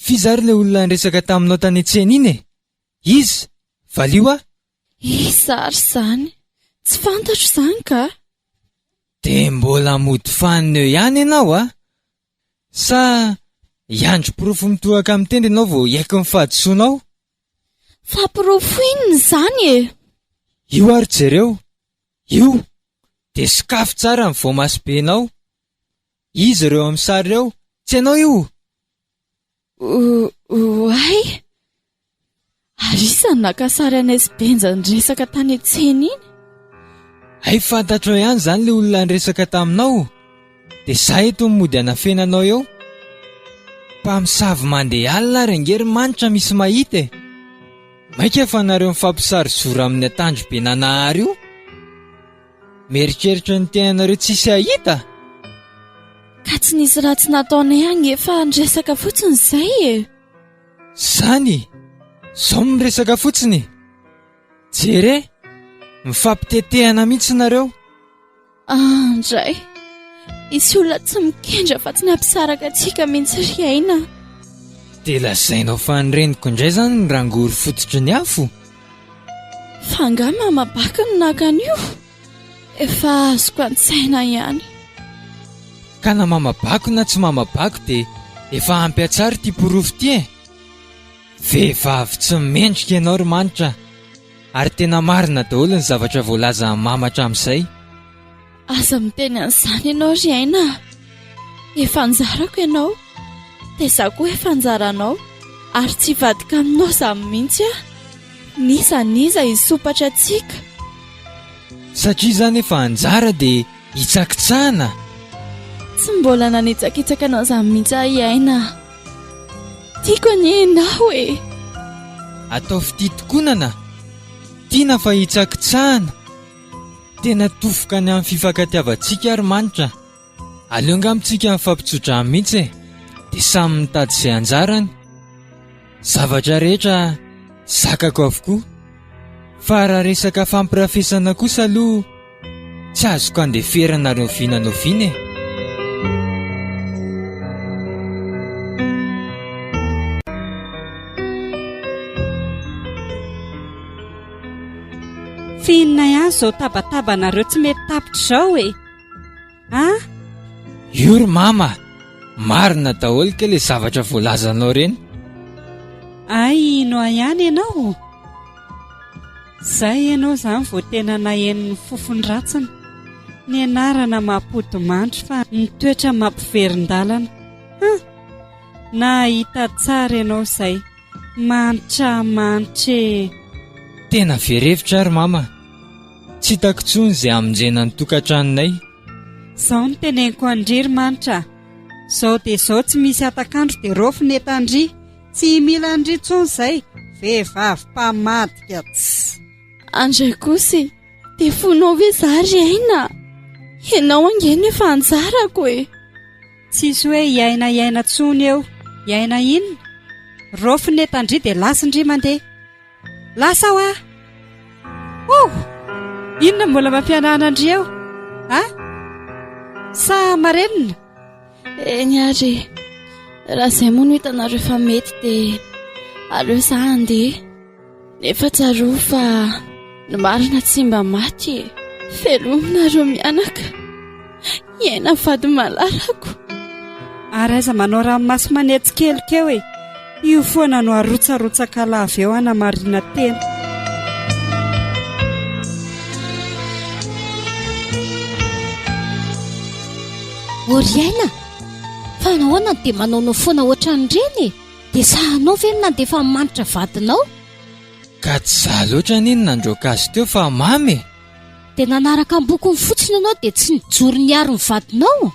B: Fizary ilay olona niresaka taminao tany an-tsena iny e? Izy? Valio a?
E: Iza ary izany? Tsy fantatro izany ka?
B: Dia mbola mody fanina eo ihany ianao a? Sa hiandry pirofo mitohaka amin'ny tenda ianao vao hiaiky ny fahadisoanao?
E: Fa pirofo inona izany e?
B: Io ary jereo. Io dia sikafo tsara ny voamasobenao. Izy ireo amin'ny sary ireo, tsy ianao io?
E: Ay, ary isany nakasary an'esy benja niresaka tany an-tsena iny?
B: Ay, fantatro ihany izany ilay olona niresaka taminao. Dia za eto mody anafenanao eo. Mpamosavy mandeha alina ary angery manitra misy mahita e. Maika fa nareo mifampisary zoro amin'ny atandro be nanahary io. Mieritreritra ny tenanareo tsisy ahita.
E: Ka tsy nisy raha tsy nataonay any efa niresaka fotsiny izay e.
B: Zany, zao miresaka fotsiny. Jere, mifampitetehana mihitsy nareo.
E: Andray, isy olona tsy mikendra fa tsy nampisaraka antsika mihitsy ry aina.
B: Dia lazainao fa nyreniko indray izany ny rangory fototry ny afo.
E: Fa nga mamabaka ny nakan'io, efa azoko an-tsaina ihany.
B: Ka na mamabako na tsy mamabako dia efa ampy atsara ity pirofo ity e. Vehivavy tsy mendrika ianao ry manitra. Ary tena marina daholo ny zavatra voalaza mamatra amin'izay.
E: Aza miteny an'izany ianao ry aina. Efa anjarako ianao, dia izaho koa efa anjaranao. Ary tsy vadika aminao izany mihitsy a. Niza hisopatra antsika.
B: Satria izany efa anjara dia hitsakitsahana.
E: Tsy mbola nanitsakitsaka anao izany mihitsy ahy aina. Tiako anie ianao e.
B: atao fititikonana, tiana fa hitsakitsahana, tena tofoka any amin'ny fifankatiavantsika ary manitra. Aleo angamitsika mifampitsotra mihitsy dia samy mitady izay anjarany. Zavatra rehetra zakako avokoa, fa raha resaka fampirafesana kosa aloha tsy azoko andeferana novinanoviana.
D: Finina ihany izao tabatabanareo tsy mety tapitra izao e.
B: Iory mama, marina daholo ke ilay zavatra voalazanao reny.
D: Ay, inoa ihany ianao? Izay ianao izany vao tena nahen'ny fofony ratsiny, ny anarana mampody mandry fa ny toetra mampiverin-dalana. Nahita tsara ianao izay, manitra manitra e.
B: Tena verevitra ary mama, tsy hitako intsony izay hamonjena ny tokantranonay.
D: Izao no teneniko andriry manitra, izao dia izao tsy misy atakandro dia rofy netandry, tsy mila andry intsony izay, vehivavy mpamadika ts.
E: Andray kosa dia fonao ve zary aina? Ianao angeny efa anjarako e.
D: Tsisy hoe iaina tsony eo, iaina inona? Rofy netandry dia lasindry mandeha. Lasa ho ah! Inona mbola mampianana andry eo? Sa marenina?
E: Eny ary, raha izay moa no hitanareo fa mety dia aleo za andeha. Nefa tsaroa fa ny marina tsy mba maty e. Felominareo mianaka, iaina fady malarako.
D: Ary aiza manao ranomasy manetsy kelikeo e. Io foana no arotsarotsaka lava eo ana marina tena.
C: Oriaina, fa nahoana dia manao foana ohatran'ireny? Dia sahanao ve nandefa manitra vadinao?
B: Ka tsy za loatra niny nandroaka azy teo fa mamy.
C: Dia nanaraka ny bokony fotsiny ianao dia tsy nijoro niaro ny vadinao?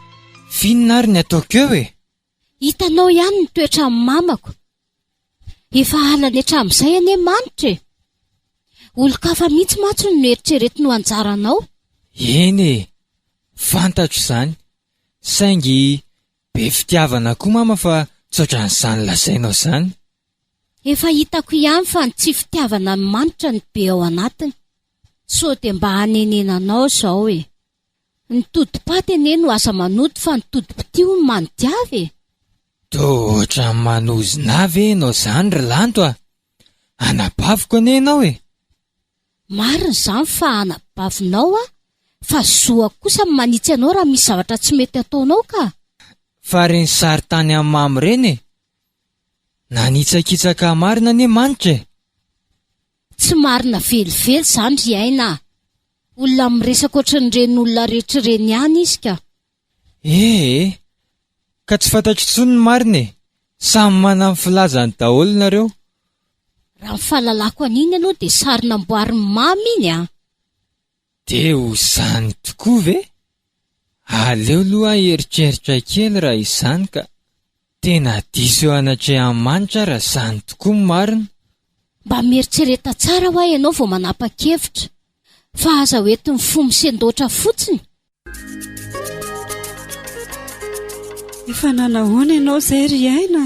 B: Finina ary ny ataoko eo e.
C: Hitanao ihany ny toetra amin'ny mamako. Efa halany hatramin'izay anie manitra e. Olo-kafa mihitsy matso no eritreretin ho anjaranao.
B: Eny e, fantatro izany. Saingy be fitiavana koa mama fa tsoatran'izany lazainao izany.
C: Efa hitako ihany fa ny tsy fitiavana ny manitra ny be ao anatiny. So dia mba hanenenanao izao e. Ny todi-paty anie no asa manody fa ny todi-pitio ny manodiavy e.
B: Toa ohatra manozina ve ianao izany ry lanto a? Anabaviko anie ianao e.
C: Marina izany fa anabavinao a, fa zoa kosa manitsy anao raha misy zavatra tsy mety ataonao ka.
B: Fa reny sary tany amin'ny mamy reny e. Nanitsakitsaka marina anie manitra e.
C: Tsy marina velively izany ry aina. Olona miresaka ohatran'ireny olona rehetra ireny ihany izy ka.
B: Ka tsy fantatro intsony ny marina e. Samy manana ny filazany daholo nareo.
C: Raha ny fahalalako an'iny ianao dia sary namboarin'ny mamy iny a.
B: Dia ho izany tokoa ve? Aleo aloha eritreritra kely raha izany ka. Tena diso eo anatrehan'ny manitra raha izany tokoa ny marina.
C: Mba mieritsereta tsara ho ahy ianao vao manapa-kevitra, fa aza hoentin'ny fomisendoatra fotsiny.
D: Efa nanahoana ianao izay ry aina?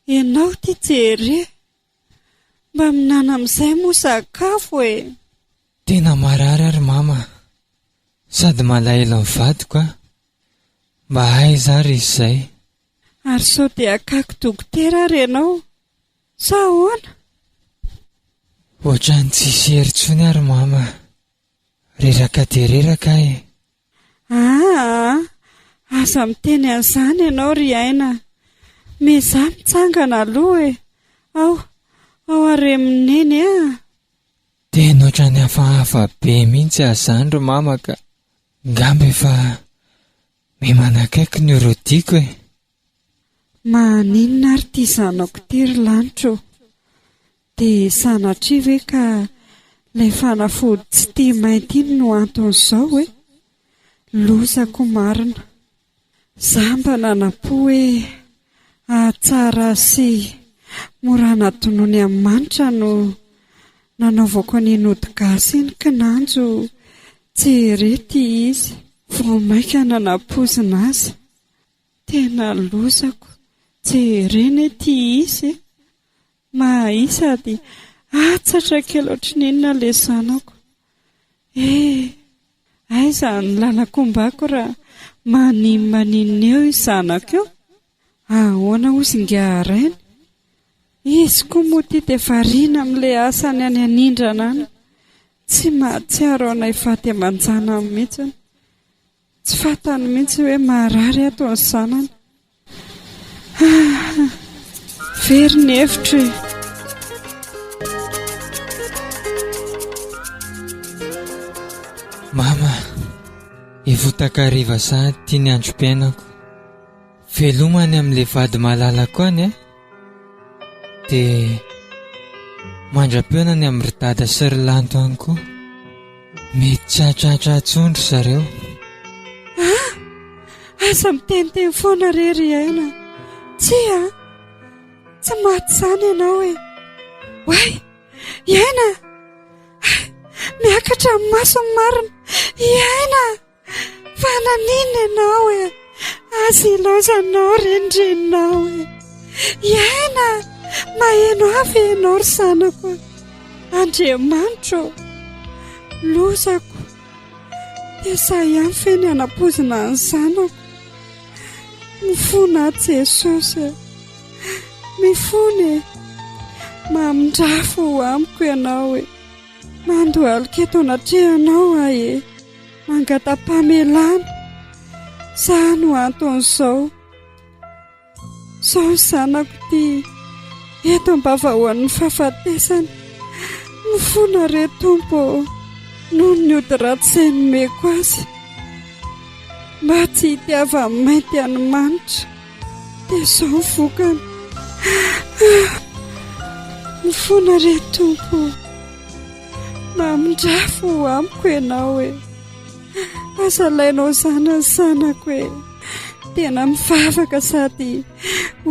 D: Ianao ty jere, mba minana amin'izay moa sakafo e.
B: Tena marary ary mama, sady malaelo ny vadiko a. Mba aiza ry izay.
D: Ary sao dia akaiky dokotera ary ianao, sa ahoana?
B: Ohatrany tsisy herintsony ary mama, reraka dia reraka e.
D: Aza miteny an'izany ianao ry aina, meza mitsangana aloha e. Ao aremineny a.
B: Tena ohatrany hafahafa be mihitsy azany ry mama ka ngamba efa manakaiky ny erodiko e.
D: Maninona ary ty zanako ty ry lanitro? Dia sanatria ve ka ilay fanafody tsy tia mainty iny no anton'izao e? Lozako marina. Za mba nanapo hoe ahatsara sy morana tonony amin'ny manitra no nanaovako ny nodigasy iny kinanjo tserety izy vao maika nanapozina azy tena lozako tsereny ty izy mahaisa dia atsatra kely ohatrin'inona le zanako aiza ny lalakombako raha maninina eo izanako eo ahoana ozingaarainy izy koa moa ty dia variana amin'ilay asany any anindrana any tsy mahatsiaro anay faty amanjana mihitsy tsy fatany mihitsy hoe marary ato ny zanany very ny hevitra
B: mama evotakariva sahady tia ny androm-piainako velomany amin'ilay vady malalako any dia mandra-peonany amin'ny ridada sy rilanto any koa mety tsy hatratra atsondry zareo
D: aza miteniteny foana rery aina tsy maty zany ianao way iaina miakatra amin'ny masony marina iaina fa nanina ianao azy ilaozanao rendrenao iaina maheno avy ianao ry zanako Andriamanitro lozako dia za ihany feny hanapozina ny zanako mifona Jesosy mifony mamindrafo amiko ianao mandohalika eto anatrehanao mangata-pamelana za no anton'izao zanako ty eto ambavahoan'ny fahafatesany mifona re tompo noho ny ody ratsy izay nomeko azy mba tsy hitiava mainty anymanitra dia izao vokany mifona re tompo mamindrafo amiko ianao azalainao zana zanako tena mivavaka sady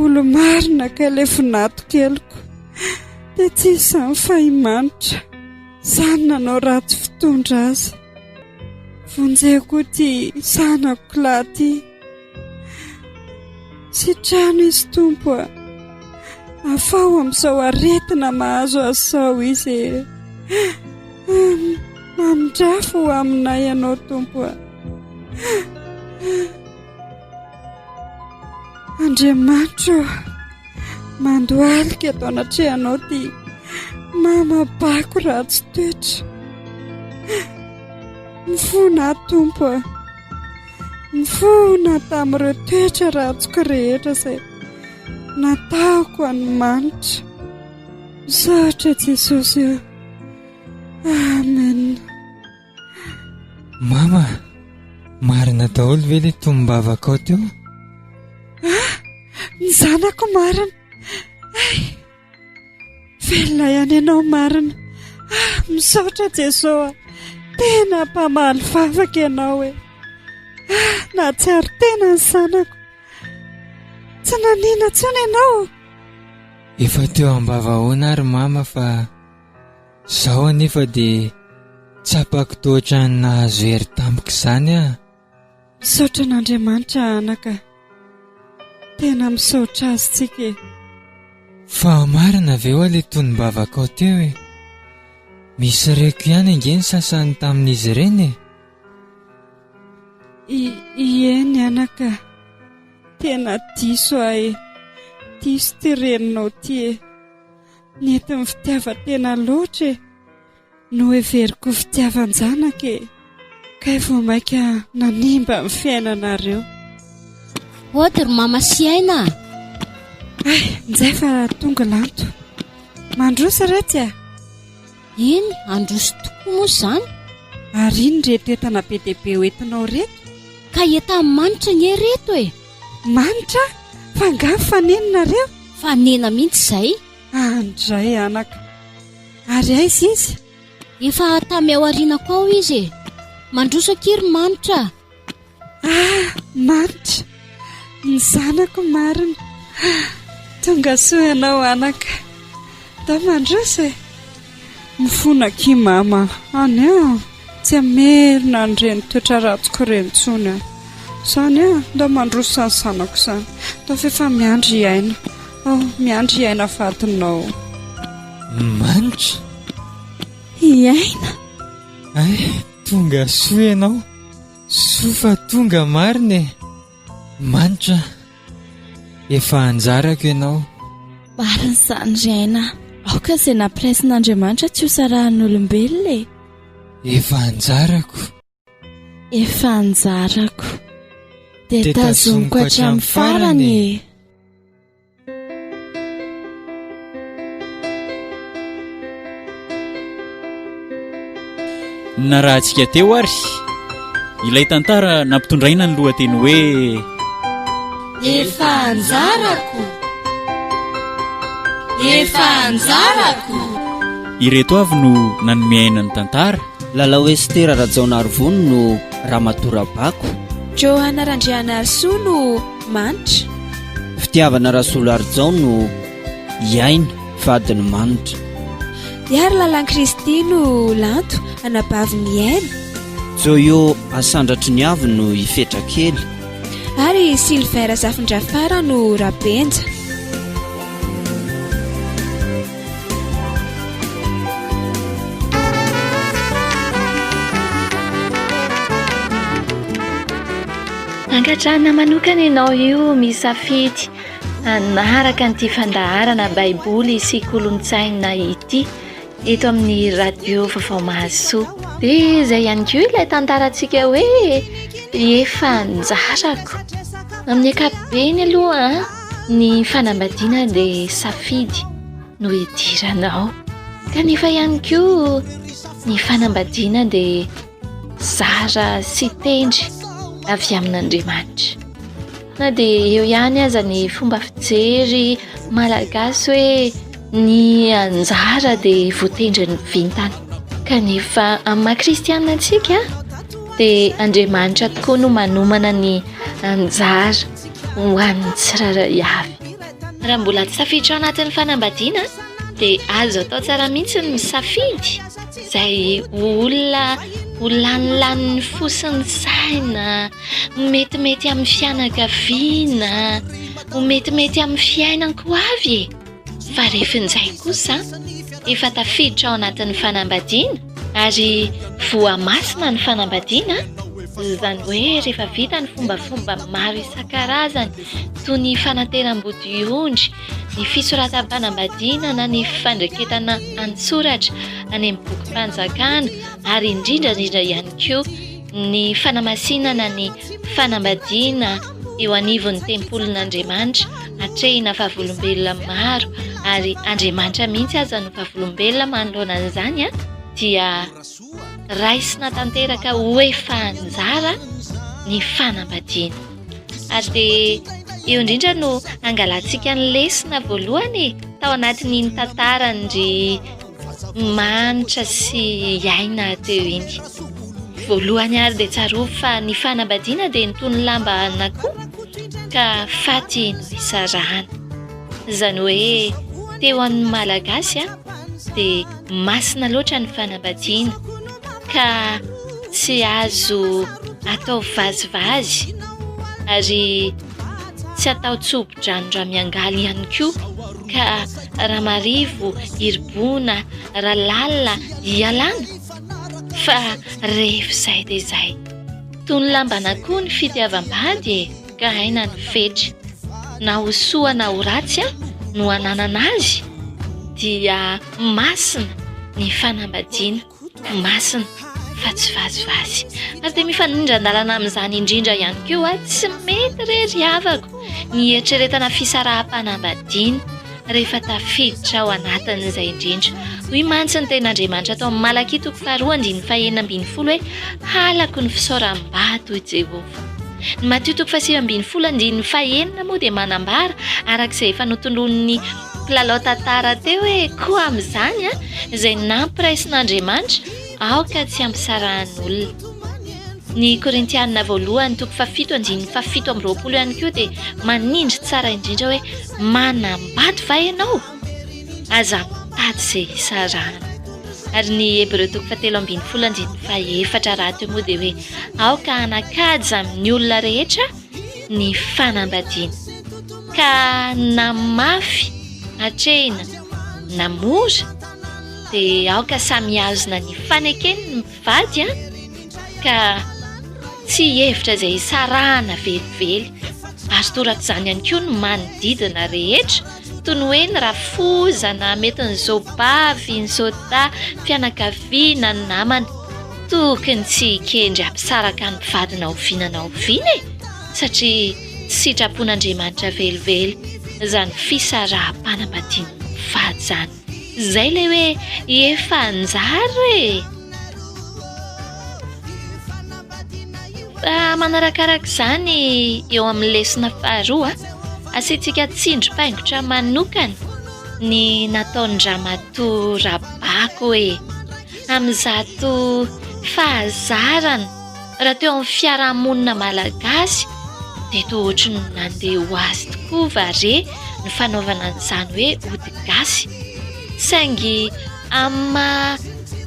D: olo marina ka ilay finato keliko dia tsy izany fahimanitra zany nanao ratsy fitondra azy vonjeko ty zanako kilaty sitrano izy tompo afao amin'izao aretina mahazo azao izy mamindrafo aminay ianao tompo Andriamanitro mandohalika eto anatrehanao ty mamabako ratsy toetra mifona tompo mifona tamin'ireo toetra ratsiko rehetra izay nataoko anymanitra misaotra Jesosy amen.
B: Mama marina daholo ve ilay tombavakao teo
D: ny zanako marina velona ihany ianao marina misaotra Jesosy tena mpamaly vavaka ianao nahatsiaro tena ny zanako tsy nanina tsony ianao
B: efa teo ambavahoana ary mama fa zaho anefa dia tsapako tohatra ny nahazo hery tampoka izany
D: misaotra n'Andriamanitra anaka tena misaotra azy tsika
B: fa marina ve ho ilay tonim-bavakao teo misy reko ihany angeny sasany tamin'izy ireny
D: ieny anaka tena diso diso ty reninao ty nety ny fitiavan-tena loatra no everiko fitiavan-janaka kay vao maika nanimba ny fiainanareo
C: ohatry mama sy aina
D: nizay fa tonga lanto mandroso retsy
C: iny androso tokoa moa izany
D: ary iny retretana be dehibe hoentinao reto
C: ka etan'ny manitra ny reto
D: manitra fa ngafy fanenonareo
C: fanena mihitsy izay
D: andray anaka ary aizy izy
C: efa tamy ao arinako ao izy mandroso akiry manitra
D: manitra ny zanako marina tonga soa ianao anaka da mandrosa mifona kimama any tsy amerina an'ireny toetra ratsoko rentsony zany da mandroso sany sanako izany da fefa miandry iaina miandry iaina vadinao
B: manitra
E: iaina
B: tonga soa ianao soa fa tonga marina manitra efa anjarako ianao
E: marina izany ry aina aoka izay nampiresin'Andriamanitra tsy ho sarahan'olombelona
B: efa anjarako
E: dia tazomiko hatramin'ny farany
J: na raha antsika teo ary ilay tantara nampitondraina ny lohateny hoe
A: efa anjarako
J: ireto avy no nanomiaina ny tantara
G: lalao Estera Rajaonarivony no Ramatorabako,
L: Johanna Randrianarsoa no Manitra,
G: Fitiavana Rasolo Arjao no Iaina vadiny Manitra,
L: Iary Lalan Kristy no Lanto anabaviny Iaina,
G: Joyo Asandratry ny Avy no Ifetrakely,
L: ary Silvera Zafindrafara no Rabenja.
H: Angatrana manokana ianao io misafidy anaraka nyity fandaharana baiboly sy kolontsaina ity eto amin'ny radio Vaovao Mahasoa. Dia izay ihany koa ilay tantarantsika hoe efa anjarako. Amin'ny ankapobeny aloha ny fanambadiana dia safidy no idiranao, kanefa ihany koa ny fanambadiana dia zara sy tendry avy amin'Andriamanitra. Na dia eo ihany aza ny fomba fijery malagasy hoe ny anjara dia voatendry ny vintana, kanefa amin'ny maha-kristianina antsika dia Andriamanitra tokoa no manomana ny anjara ho an'ny tsirairay avy. Raha mbola tsy safiditra ao anatin'ny fanambadiana dia azo atao tsara mihitsy ny misafidy izay olona ho lanilanin'ny fosiny saina, metimety amin'ny fianakaviana, metimety amin'ny fiainako avy fa rehefin'izay kosa efa tafiditra ao anatin'ny fanambadiana ary voamasina ny fanambadiana, izany hoe rehefa vita ny fombafomba maro isan-karazany toy ny fanateram-bodiondry, ny fisoratam-panambadiana na ny fandraiketana an-tsoratra any amin'ny bokim-panjakana, ary indrindra ihany koa ny fanamasinana ny fanambadiana eo anivon'ny tempolin'Andriamanitra hatrehina fahavolombelona maro, ary Andriamanitra mihitsy aza no fahavolombelona manoloana an'izany dia raisina tanteraka ho efa anjara ny fanambadiana. Ary dia eo indrindra no angalantsika ny lesona voalohany tao anatin'iny tantarandry Manitra sy Iaina teo iny. Voalohany ary dia tsarovy fa ny fanambadiana dia nitony lamba an'akoho ka faty no isarahana. Izany hoe teo amin'ny malagasy dia masina loatra ny fanambadiana ka tsy azo atao vazivazy ary tsy atao tsobo-drano miangaly ihany koa, ka raha marivo iriboana, raha lalina ialana, fa rehefa izay dia izay. Tony lambana koa ny fitiavam-bady ka aina ny fetra, na ho soa na ho ratsy no ananana azy dia masina ny fanambadiana, masina fa tsy vazivazy. Ary dia mifanindra andalana amin'izany indrindra ihany koa tsy mety rery havako ny eritreretana fisaraha-panambadiana rehefa tafiditra ao anatin'izay indrindra. Hoy mantsy ny ten'Andriamanitra tao amin'ny Malaki 2:9-10 hoe halako ny fisaoram-bato i Jehovah. Ny Matteo 7:19 moa dia manambara arak'izay efa notolonin'ny mpilalao tantara teo hoe koa amin'izany izay nampiraisin'Andriamanitra aoka tsy ampysarahan'olona. ny Korintianina voalohany toko 7:17 ihany koa dia manindry tsara indrindra hoe manambady va ianao aza mitady izay isarahana. Ary ny Hébreu toko 7:17 raha teo moa dia hoe aoka anakaja amin'ny olona rehetra ny fanambadiana ka na mafy hatrehina na mora dia aoka samy azona ny fanekeny ny mpivady ka tsy hevitra izay isarahana velively ary toraka izany ihany koa ny manodidina rehetra toy ny hoe ny rafozana mety ny zobavy ny zota fianakaviana ny namana tokony tsy hikendry ampisaraka ny mpivadina ovinana oviana e satria tsy sitrapon'Andriamanitra velively izany fisaraha-panambadiana mpivady izany izay ilay hoe efa anjara e. Manarakaraka izany eo amin'ny lesona faharoa asiantsika tsindrim-paingotra manokana ny nataon'ny Ramatoa Rabako hoe amin'izato fahazarana raha teo amin'ny fiarahamonina malagasy dia toa ohatry ny nandeha ho azy tokoa vare ny fanaovana an'izany hoe ody gasy saingy amma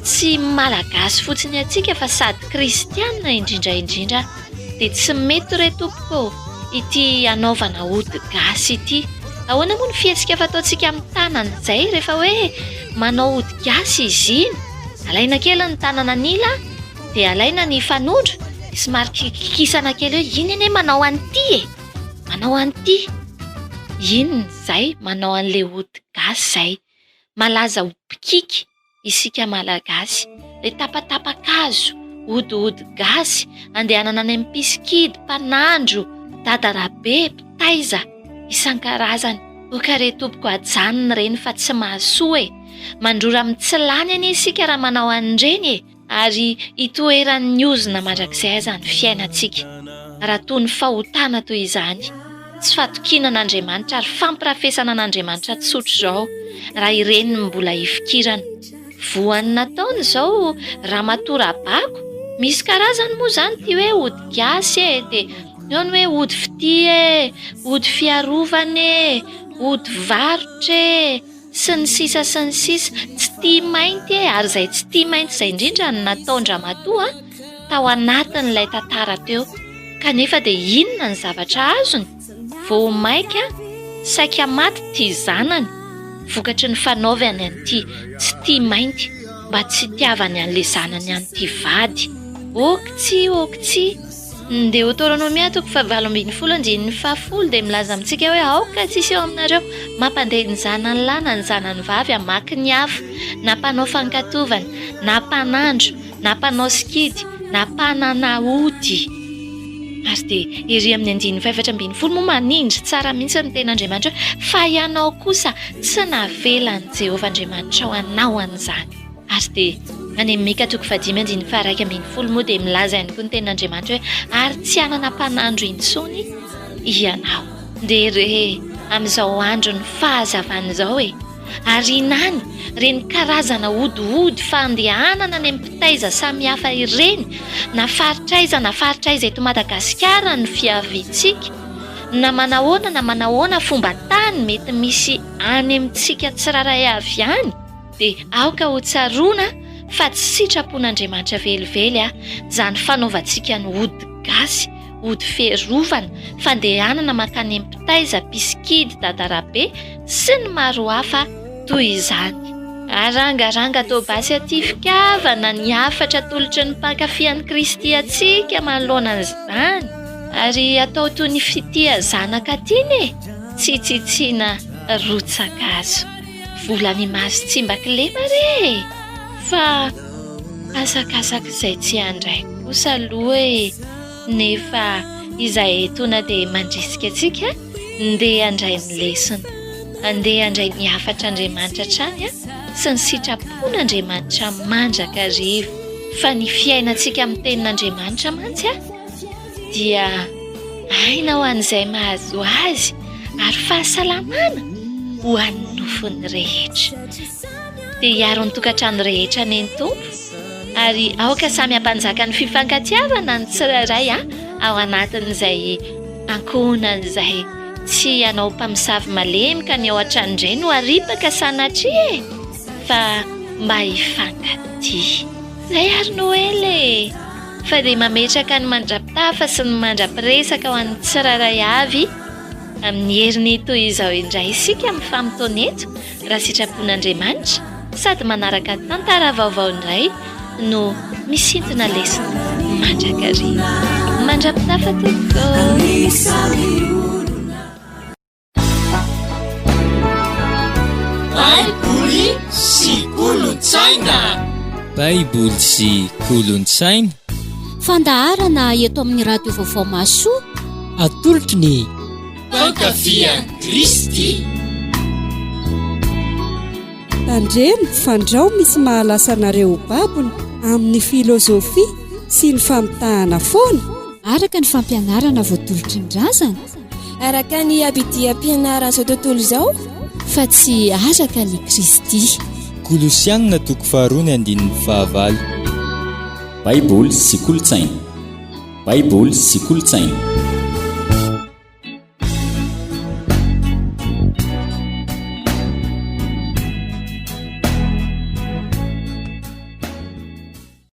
H: tsy malagasy fotsiny atsika fa sady kristianina indrindraindrindra dia tsy mety re tompoko ity anaovana ody gasy ity. Ahoana moa ny fihetsika fataontsika amin'ny tanana izay rehefa hoe manao ody gasy izy iny alaina kely ny tanana anila dia alaina ny fanondro sy marikikisana kely hoe iny ene manao an'ity e manao an'ity iny izay manao an'ilay ody gasy izay malaza ho pikiky isika malagasy le tapatapakazo ody gasy andehanana any amin'ny piskidy mpanandro dadarabe mpitaiza isan-karazany okare tompoko ajanona ireny fa tsy mahasoa e mandrora amin'ny tsy lany any isika raha manao an'ireny e ary itoeran'ny ozona mandrakizay aza ny fiainantsika raha toy ny fahotana toy izany tsy fatokinan'Andriamanitra ary fampirafesana an'Andriamanitra tsotro izao raha ireny mbola ifikirana voany nataony izao Ramatoa Rabako misy karazany moa izany ty hoe ody gasy e dia eo ny hoe ody fity e ody fiarovana e ody varotra e sy ny sisa tsy tia mainty e ary izay tsy tia mainty izay indrindra ny nataony Ramatoa tao anatin'ilay tantara teo kanefa dia inona ny zavatra azony vao maika saika maty tia zanany vokatry ny fanaovany an'ity tsy tia mainty mba tsy tiavany an'ilay zanany an'ity vady okitsy Deutéronomia toko 7:10 dia milaza amintsika hoe aoka tsisy eo aminareo mampandeha ny zanany lahy na ny zanany vavy hamaky ny hafa na mpanao fankatovana na mpanandro na mpanao sikidy na mpanana ody ary dia ery amin'ny 5:14 moa manindry tsara mihitsy ny ten'Andriamanitra fa ianao kosa tsy navelan'i Jehovah Andriamanitra ho anao an'izany ary dia any amin'ny Mika toko 5:1 moa dia milaza ihany koa ny ten'Andriamanitra hoe ary tsy hanana mpanandro intsony ianao dia re amin'izao andro ny fahazavana izao e ary inany reny karazana ody fandehanana any amin'ny mpitaiza samihafa ireny na faritraiza eto Madagasikara ny fiavintsika na manahoana fomba tany mety misy any amintsika tsiraray avy any dia aoka ho tsaroana fa tsy sitrapon'Andriamanitra velively izany fanaovantsika ny ody gasy ody fiarovana fandehanana makany amin'ny mpitaiza piskidy dadarabe sy ny maro hafa toy izany arangaranga tao basy aty fikavana ny afatra tolotry ny mpankafy Kristy atsika manoloana izany ary atao toy ny fitia zanaka tiany e tsy tsitsiana rotsakazo volany maso tsy mbakilema re fa asakasaka izay tsy handray kosa aloha e nefa izay tona dia mandrisika atsika ndeha handray ny lesona andeha handray ny afatra Andriamanitra trany sy ny sitrapon'Andriamanitra mandraka rivo fa ny fiainantsika amin'ny tenin'Andriamanitra mantsy dia aina ho an'izay mahazo azy ary fahasalamana ho an'ny nofony rehetra dia hiaro ny tokantrano rehetra ny tompo ary aoka samy hampanjaka ny fifankatiavana ny tsirairay ao anatin'izay ankonana izay tsy anao mpamosavy malemika ny ao an-tranodray no aripaka sanatria fa mba hifankatia izay ary Noely fa dia mametraka ny mandrapitafa sy ny mandrapiresaka ao amin'ny tsirairay avy amin'ny heriny toy izao indray isika mifampiton eto raha sitrapon'Andriamanitra sady manaraka tantara vaovao indray no misintona lesona mandrakariva mandrapitafa toko
A: Baiboly sy kolontsaina.
B: Baiboly sy kolontsaina.
C: Fandaharana eto amin'ny radio vaovao Mahasoa.
B: Atolotry ny
A: Fankafian'i Kristy.
D: Tandremo fandrao misy mahalasa anareo babony amin'ny filozofia sy ny famitahana foana
L: araka ny fampianarana voatolotry ny razana
E: araka ny abidiam-pianarana izao tontolo izao
L: fa tsy araka ny Kristy.
B: Kolosianina 2:9.
F: Baiboly sy kolontsaina. Baiboly sy kolontsaina.